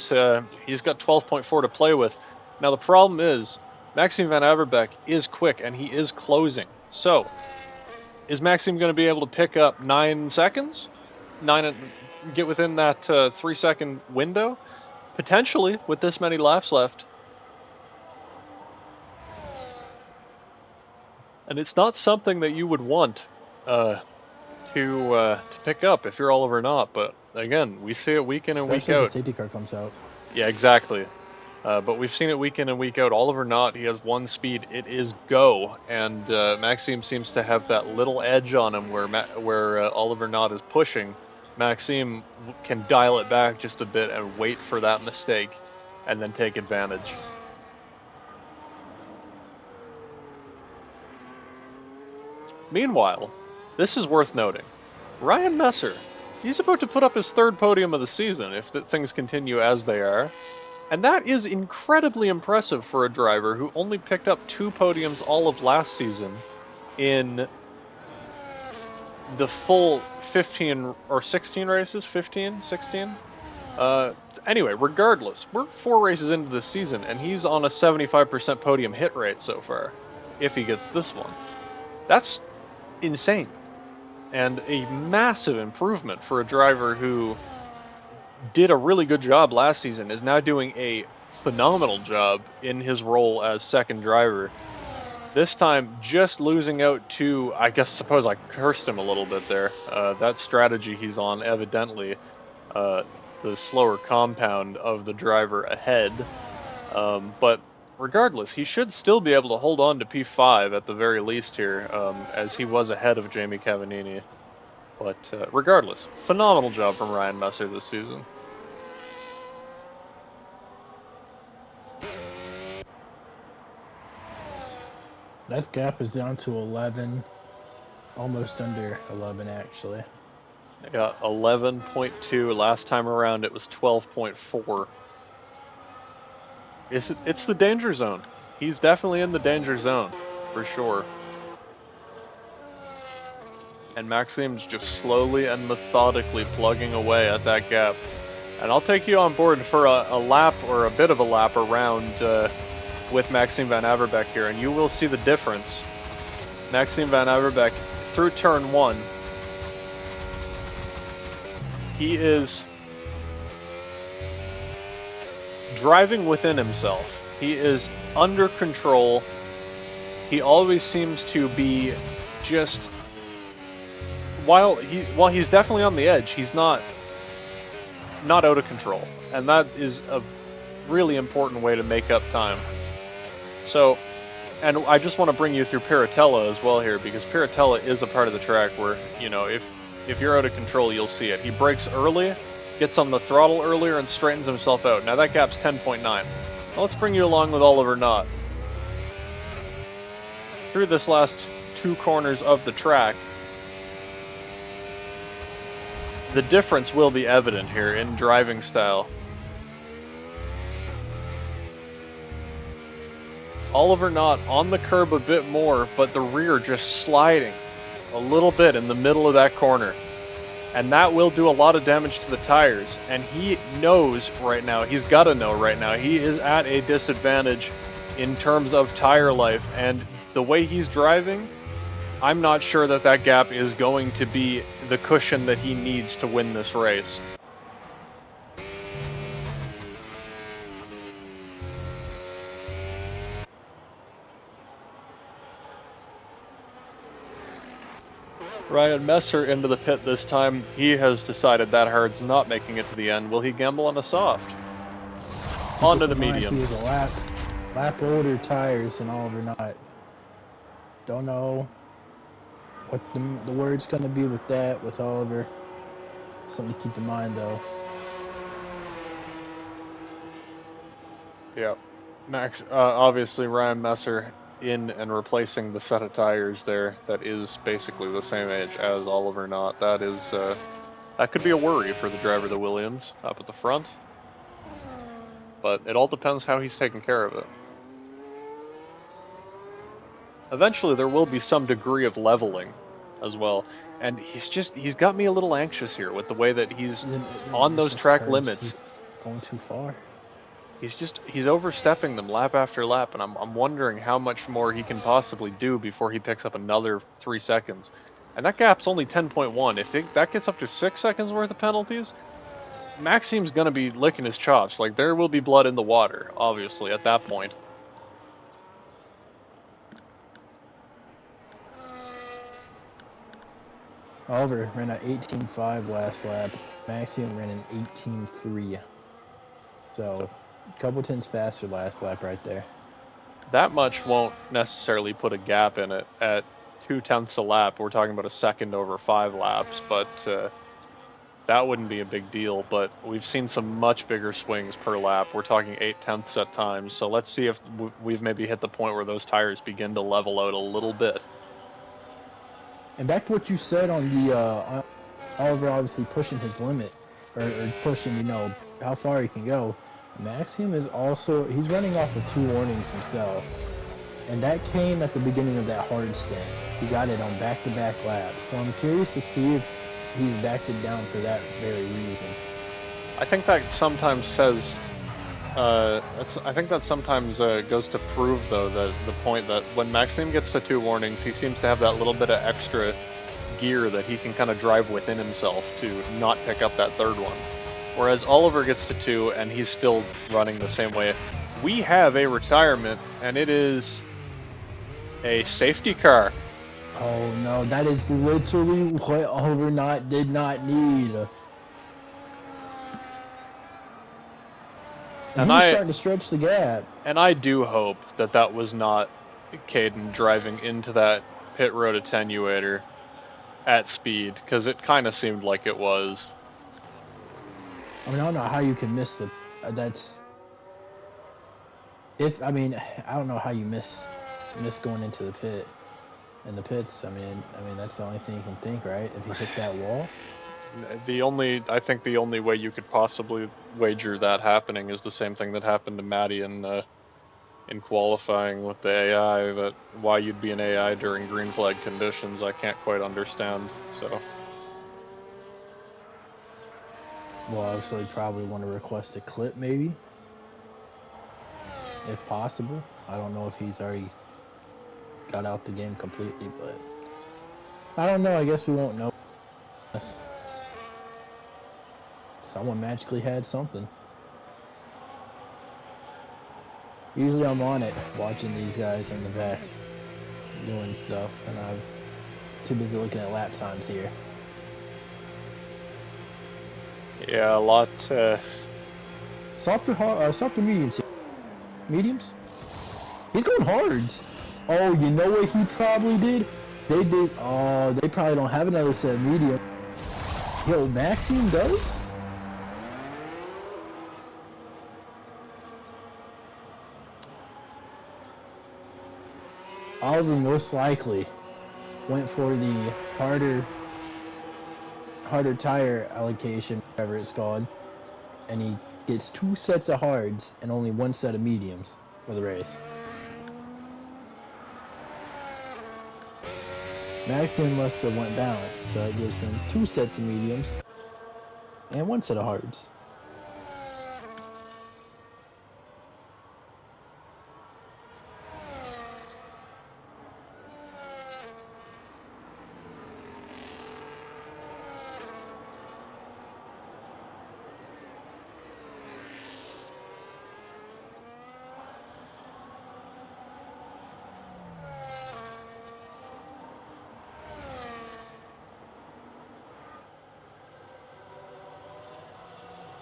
he's got 12.4 to play with. Now the problem is, Maxime Van Averbeek is quick and he is closing. So, is Maxime going to be able to pick up 9 seconds? Get within that 3 second window? Potentially, with this many laps left. And it's not something that you would want to pick up if you're Oliver Knott, but again, we see it week in and week out. The safety car comes out. Yeah, exactly. But we've seen it week in and week out. Oliver Knott, he has one speed. It is go, and Maxime seems to have that little edge on him where Oliver Knott is pushing. Maxime can dial it back just a bit and wait for that mistake, and then take advantage. Meanwhile, this is worth noting. Ryan Messer, he's about to put up his 3rd podium of the season if things continue as they are. And that is incredibly impressive for a driver who only picked up 2 podiums all of last season in the full 15 or 16 races, 15, 16? Anyway, regardless, we're 4 races into this season and he's on a 75% podium hit rate so far, if he gets this one. That's insane. And a massive improvement for a driver who did a really good job last season, is now doing a phenomenal job in his role as second driver. This time, just losing out to, I suppose I cursed him a little bit there. That strategy he's on, evidently, the slower compound of the driver ahead. But regardless, he should still be able to hold on to P5 at the very least here, as he was ahead of Jamie Cavallini. But regardless, phenomenal job from Ryan Messer this season. That gap is down to 11, almost under 11 actually. Yeah, 11.2. Last time around it was 12.4. It's the danger zone. He's definitely in the danger zone, for sure. And Maxime's just slowly and methodically plugging away at that gap. And I'll take you on board for a lap, or a bit of a lap around with Maxime Van Averbeek here, and you will see the difference. Maxime Van Averbeek, through turn 1, he is driving within himself. He is under control. He always seems to be just... While he's definitely on the edge, he's not out of control. And that is a really important way to make up time. So, and I just want to bring you through Piratella as well here, because Piratella is a part of the track where, you know, if you're out of control, you'll see it. He brakes early, gets on the throttle earlier, and straightens himself out. Now that gap's 10.9. Now let's bring you along with Oliver Knott through this last 2 corners of the track. the difference will be evident here in driving style. Oliver not on the curb a bit more, but the rear just sliding a little bit in the middle of that corner. And that will do a lot of damage to the tires. And he knows right now, he's got to know right now, he is at a disadvantage in terms of tire life. And the way he's driving, I'm not sure that that gap is going to be the cushion that he needs to win this race. Ryan Messer into the pit this time. He has decided that hard's not making it to the end. Will he gamble on a soft? Onto the medium. He has a lap older tires than Oliver Knott. Don't know what the word's going to be with that, with Oliver. Something to keep in mind, though. Yeah. Max, obviously Ryan Messer in and replacing the set of tires there that is basically the same age as Oliver Knott. That is, that could be a worry for the driver of the Williams up at the front. But it all depends how he's taking care of it. Eventually there will be some degree of leveling as well. And he's got me a little anxious here with the way that he's on those track limits. He's going too far. He's overstepping them lap after lap, and I'm wondering how much more he can possibly do before he picks up another 3 seconds. And that gap's only 10.1. If that gets up to 6 seconds worth of penalties, Maxime's gonna be licking his chops. Like, there will be blood in the water, obviously, at that point. Oliver ran an 18.5 last lap. Maxime ran an 18.3. So, a couple tenths faster last lap right there. That much won't necessarily put a gap in it. At 0.2 a lap, we're talking about a second over 5 laps, but that wouldn't be a big deal. But we've seen some much bigger swings per lap. We're talking 0.8 at times. So let's see if we've maybe hit the point where those tires begin to level out a little bit. And back to what you said on the Oliver obviously pushing his limit, or pushing, you know, how far he can go. Maxime is also, he's running off of 2 warnings himself. And that came at the beginning of that hard stint. He got it on back-to-back laps. So I'm curious to see if he's backed it down for that very reason. I think that sometimes says, I think that sometimes goes to prove, though, that the point that when Maxime gets to 2 warnings, he seems to have that little bit of extra gear that he can kind of drive within himself to not pick up that 3rd one. Whereas Oliver gets to 2 and he's still running the same way. We have a retirement, and it is a safety car. Oh no, that is literally what Oliver Knott did not need. And he's starting to stretch the gap. And I do hope that that was not Caden driving into that pit road attenuator at speed, because it kind of seemed like it was. I mean, I don't know how you can miss the. That's. I mean, I don't know how you miss going into the pit. In the pits, I mean, that's the only thing you can think, right? If you hit that wall. I think the only way you could possibly wager that happening is the same thing that happened to Maddie in qualifying with the AI. That why you'd be an AI during green flag conditions, I can't quite understand. So. Well, obviously, probably want to request a clip, maybe, if possible. I don't know if he's already got out the game completely, but I don't know. I guess we won't know. Someone magically had something. Usually I'm on it, watching these guys in the back doing stuff, and I'm too busy looking at lap times here. Yeah, a lot. Softer mediums. Mediums? He's going hards. Oh, you know what he probably did? They did. Oh, they probably don't have another set of medium. Yo, Maxime does? Oliver most likely went for the harder harder tire allocation, whatever it's called, and he gets 2 sets of hards and only 1 set of mediums for the race. Maximum must have went balanced, so it gives him 2 sets of mediums and 1 set of hards.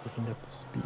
Looking up the speed.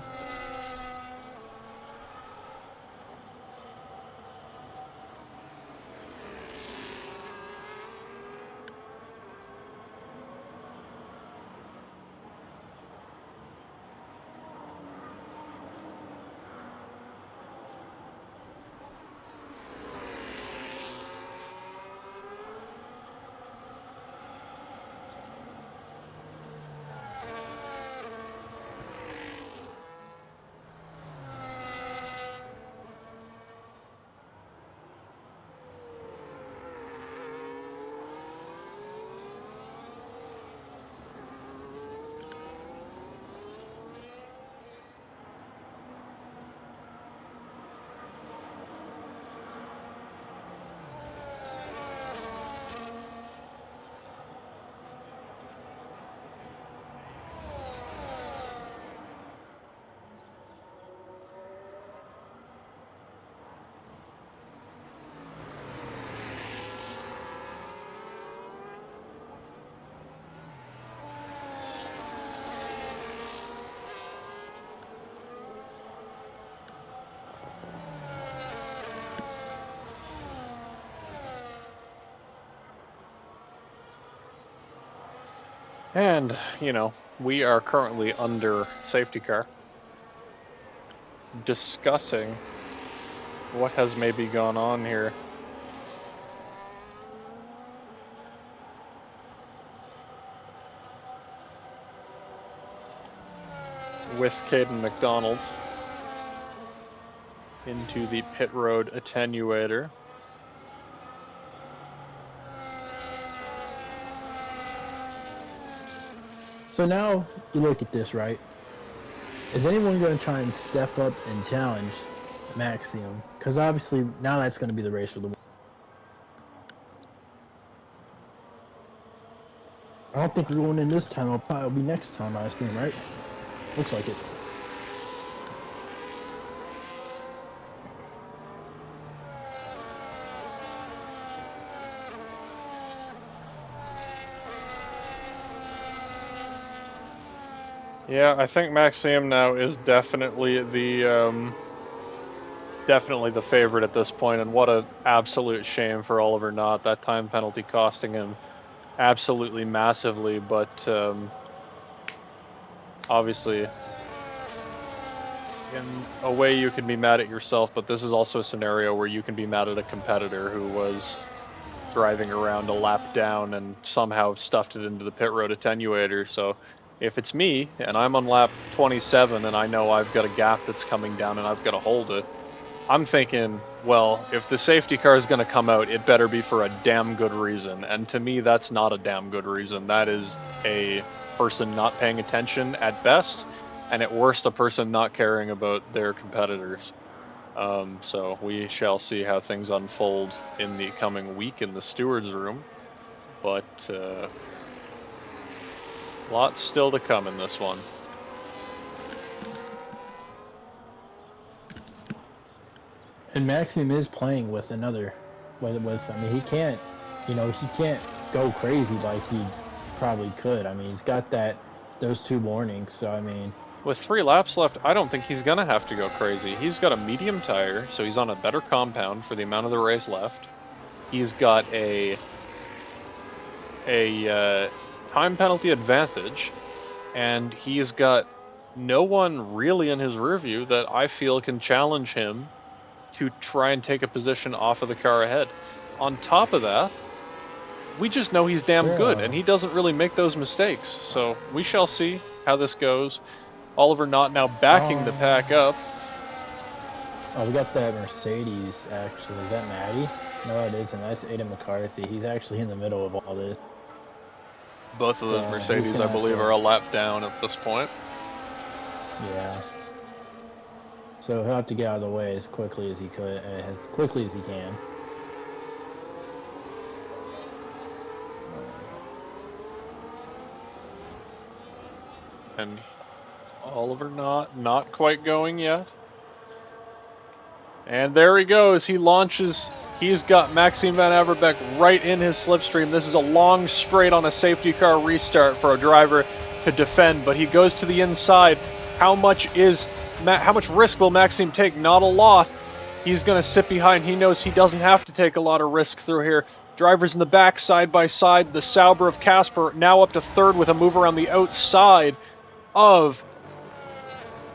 And, you know, we are currently under safety car, discussing what has maybe gone on here. With Caden McDonald into the pit road attenuator. So now you look at this, right? Is anyone going to try and step up and challenge Maximum? Because obviously now that's going to be the race for the win. I don't think we're going in this time. It'll probably be next time, I assume, right? Looks like it. Yeah, I think Maxime now is definitely the favorite at this point, and what an absolute shame for Oliver Knott. That time penalty costing him absolutely massively, but obviously in a way you can be mad at yourself, but this is also a scenario where you can be mad at a competitor who was driving around a lap down and somehow stuffed it into the pit road attenuator. So if it's me and I'm on lap 27 and I know I've got a gap that's coming down and I've got to hold it, I'm thinking, well, if the safety car is going to come out, it better be for a damn good reason. And to me, that's not a damn good reason. That is a person not paying attention at best, and at worst, a person not caring about their competitors. So we shall see how things unfold in the coming week in the stewards room, but lots still to come in this one. And Maximum is playing with another, I mean, he can't go crazy like he probably could. I mean, he's got those 2 warnings, so I mean. With 3 laps left, I don't think he's gonna have to go crazy. He's got a medium tire, so he's on a better compound for the amount of the race left. He's got a time penalty advantage, and he's got no one really in his rear view that I feel can challenge him to try and take a position off of the car ahead. On top of that, we just know he's damn good, and Yeah. he doesn't really make those mistakes. So we shall see how this goes. Oliver Knott now backing the pack up. Oh, we got that Mercedes, actually. Is that Maddie? No, it isn't. That's Aiden McCarthy. He's actually in the middle of all this. Both of those So he's Mercedes, gonna I have believe, to, are a lap down at this point. yeah. So he'll have to get out of the way as quickly as he could, as quickly as he can. And Oliver not quite going yet. And there he goes. He launches. He's got Maxime Van Averbeek right in his slipstream. This is a long straight on a safety car restart for a driver to defend, but he goes to the inside. How much risk will Maxime take? Not a lot. He's going to sit behind. He knows he doesn't have to take a lot of risk through here. Drivers in the back, side by side. The Sauber of Casper now up to third with a move around the outside of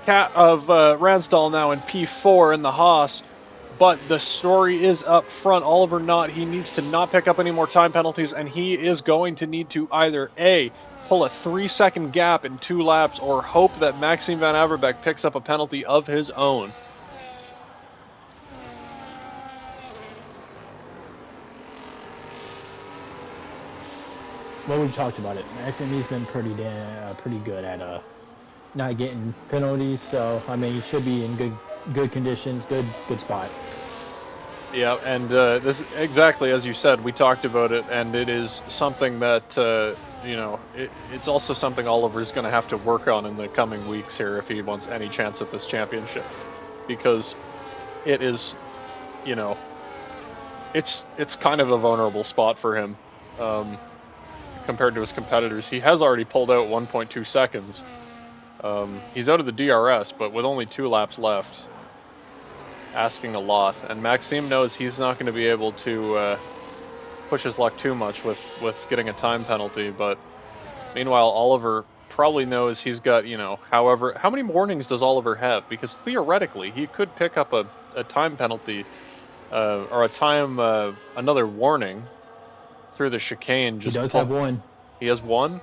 Ransdal now in P4 in the Haas. But the story is up front. Oliver Knott, he needs to not pick up any more time penalties, and he is going to need to either A, pull a 3-second gap in 2 laps, or hope that Maxime Van Averbeek picks up a penalty of his own. Well, we talked about it. Maxime, he's been pretty good at not getting penalties. So I mean, he should be in good conditions, good spot. Yeah, and this exactly as you said. We talked about it, and it is something that it's also something Oliver's going to have to work on in the coming weeks here if he wants any chance at this championship, because it is, it's kind of a vulnerable spot for him compared to his competitors. He has already pulled out 1.2 seconds. He's out of the DRS, but with only 2 laps left. Asking a lot, and Maxime knows he's not going to be able to push his luck too much with getting a time penalty, but meanwhile Oliver probably knows he's got, however, how many warnings does Oliver have? Because theoretically he could pick up a time penalty or a time another warning through the chicane. He does have one. He has one.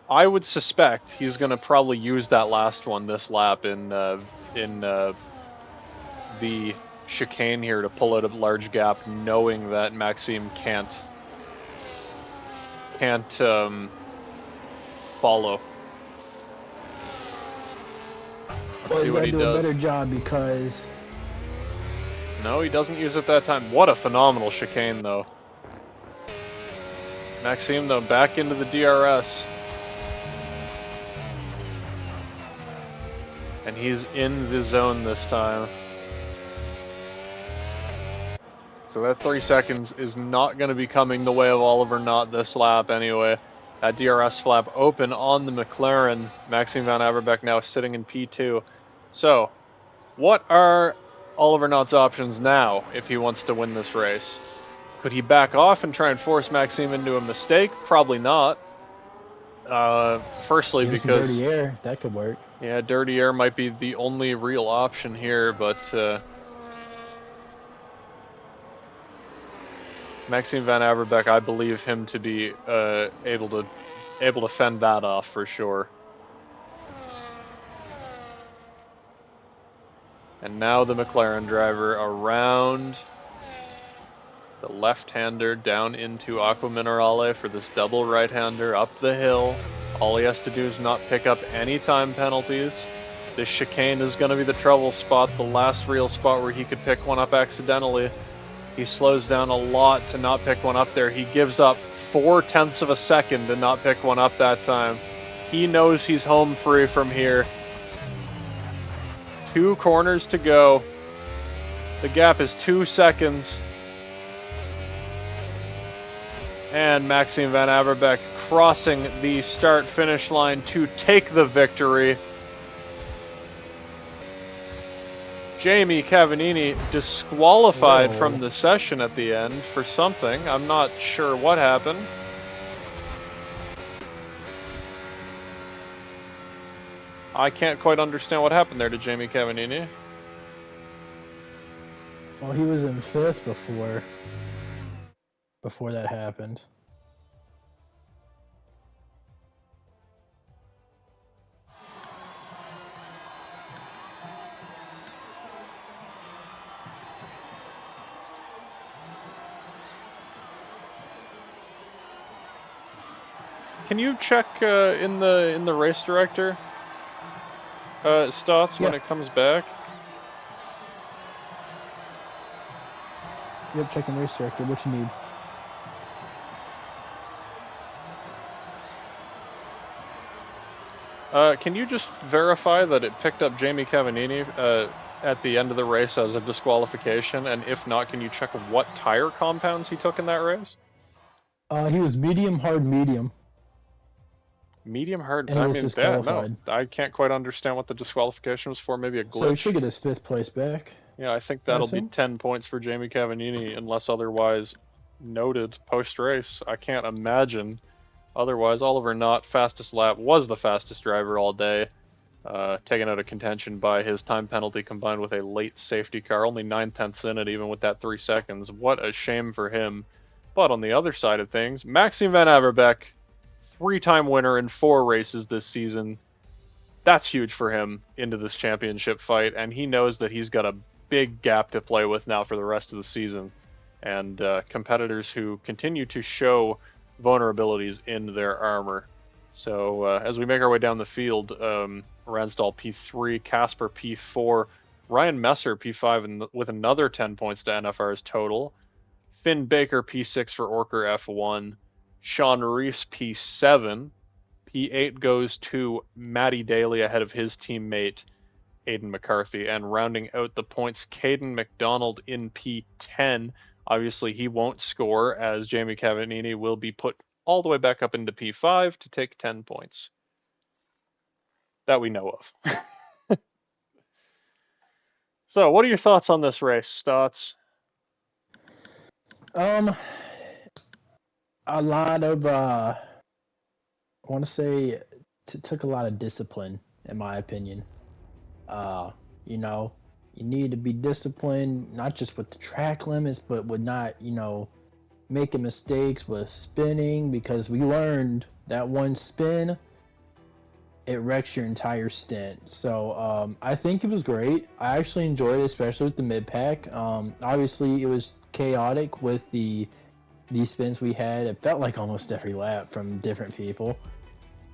I would suspect he's going to probably use that last one this lap in the chicane here to pull out a large gap, knowing that Maxime can't follow. Let's see what he does. Do a better job because no, he doesn't use it that time. What a phenomenal chicane, though. Maxime, though, back into the DRS. And he's in the zone this time. So that 3 seconds is not going to be coming the way of Oliver Knott this lap anyway. That DRS flap open on the McLaren. Maxime Van Averbeek now sitting in P2. So, what are Oliver Knott's options now if he wants to win this race? Could he back off and try and force Maxime into a mistake? Probably not. Firstly, because dirty air, that could work. Yeah, dirty air might be the only real option here, but Maxime Van Averbeek, I believe him to be able to fend that off for sure. And now the McLaren driver around the left-hander down into Aqua Minerale for this double right-hander up the hill. All he has to do is not pick up any time penalties. This chicane is going to be the trouble spot, the last real spot where he could pick one up accidentally. He slows down a lot to not pick one up there. He gives up 0.4 of a second to not pick one up that time. He knows he's home free from here. 2 corners to go. The gap is 2 seconds. And Maxime Van Averbeek crossing the start-finish line to take the victory. Jamie Cavanini disqualified from the session at the end for something. I'm not sure what happened. I can't quite understand what happened there to Jamie Cavanini. Well, he was in 5th before that happened. Can you check in the race director stats when Yep. it comes back? Yep, checking race director. What you need? Can you just verify that it picked up Jamie Cavallini at the end of the race as a disqualification? And if not, can you check what tire compounds he took in that race? He was medium, hard, medium. Medium hard. And he I was mean, that no, disqualified. I can't quite understand what the disqualification was for. Maybe a glitch. So he should get his 5th place back. Yeah, I think I that'll be assume. 10 points for Jamie Cavallini unless otherwise noted post race. I can't imagine otherwise. Oliver Knott, fastest lap, was the fastest driver all day, taken out of contention by his time penalty combined with a late safety car. Only 9/10ths in it, even with that 3 seconds. What a shame for him. But on the other side of things, Maxime Van Averbeek, 3-time winner in 4 races this season. That's huge for him into this championship fight, and he knows that he's got a big gap to play with now for the rest of the season. And competitors who continue to show vulnerabilities in their armor. So as we make our way down the field, Ransdal P3, Casper P4, Ryan Messer P5 and with another 10 points to NFR's total, Finn Baker P6 for Orker F1, Sean Reese P7, P8 goes to Matty Daly ahead of his teammate Aidan McCarthy, and rounding out the points, Caden McDonald in P10. Obviously, he won't score as Jamie Cavallini will be put all the way back up into P5 to take 10 points. That we know of. So, what are your thoughts on this race, Stotts? A lot of I want to say took a lot of discipline, in my opinion. You know, you need to be disciplined, not just with the track limits, but with not, making mistakes with spinning, because we learned that one spin, it wrecks your entire stint. So I think it was great. I actually enjoyed it, especially with the mid pack. Obviously, it was chaotic with these spins we had. It felt like almost every lap from different people,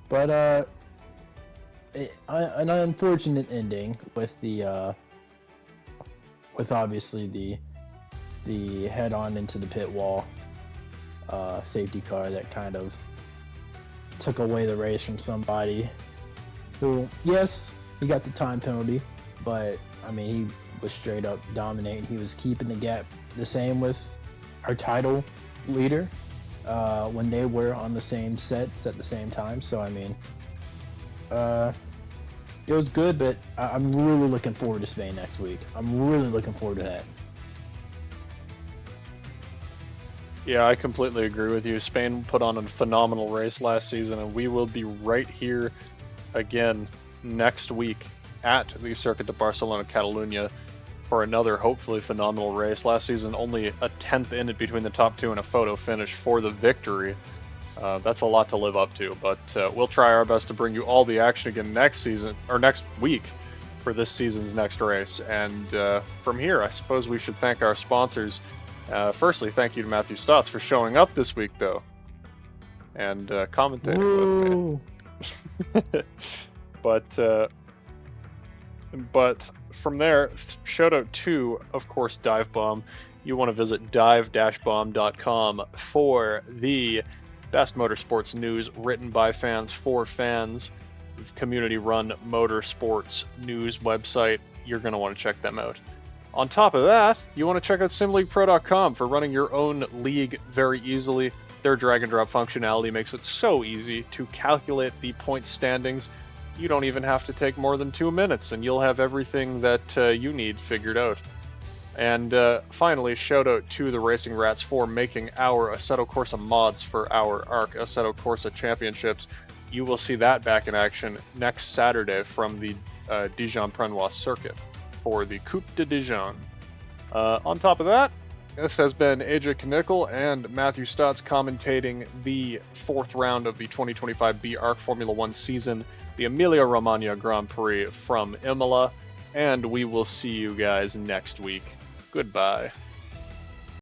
but an unfortunate ending with the with obviously the head on into the pit wall safety car that kind of took away the race from somebody who, yes, he got the time penalty, but I mean, he was straight up dominating. He was keeping the gap the same with our title leader when they were on the same sets at the same time. So I mean, it was good, but I'm really looking forward to Spain next week. I'm really looking forward to that. Yeah, I completely agree with you. Spain put on a phenomenal race last season, and we will be right here again next week at the Circuit de Barcelona Catalunya for another hopefully phenomenal race. Last season, only a 10th in it between the top 2 and a photo finish for the victory. That's a lot to live up to, but we'll try our best to bring you all the action again next season, or next week, for this season's next race. And from here, I suppose we should thank our sponsors. Firstly, thank you to Matthew Stotts for showing up this week, though, and commentating with me. But from there, shout out to, of course, Dive Bomb. You want to visit dive-bomb.com for the best motorsports news written by fans for fans. Community-run motorsports news website. You're going to want to check them out. On top of that, you want to check out simleaguepro.com for running your own league very easily. Their drag and drop functionality makes it so easy to calculate the point standings. You don't even have to take more than 2 minutes, and you'll have everything that you need figured out. And finally, shout out to the Racing Rats for making our Assetto Corsa mods for our ARC Assetto Corsa Championships. You will see that back in action next Saturday from the Dijon-Prenois circuit for the Coupe de Dijon. On top of that, this has been AJ Knickel and Matthew Stotts commentating the 4th round of the 2025 B-ARC Formula 1 season, the Emilia Romagna Grand Prix from Imola, and we will see you guys next week. Goodbye.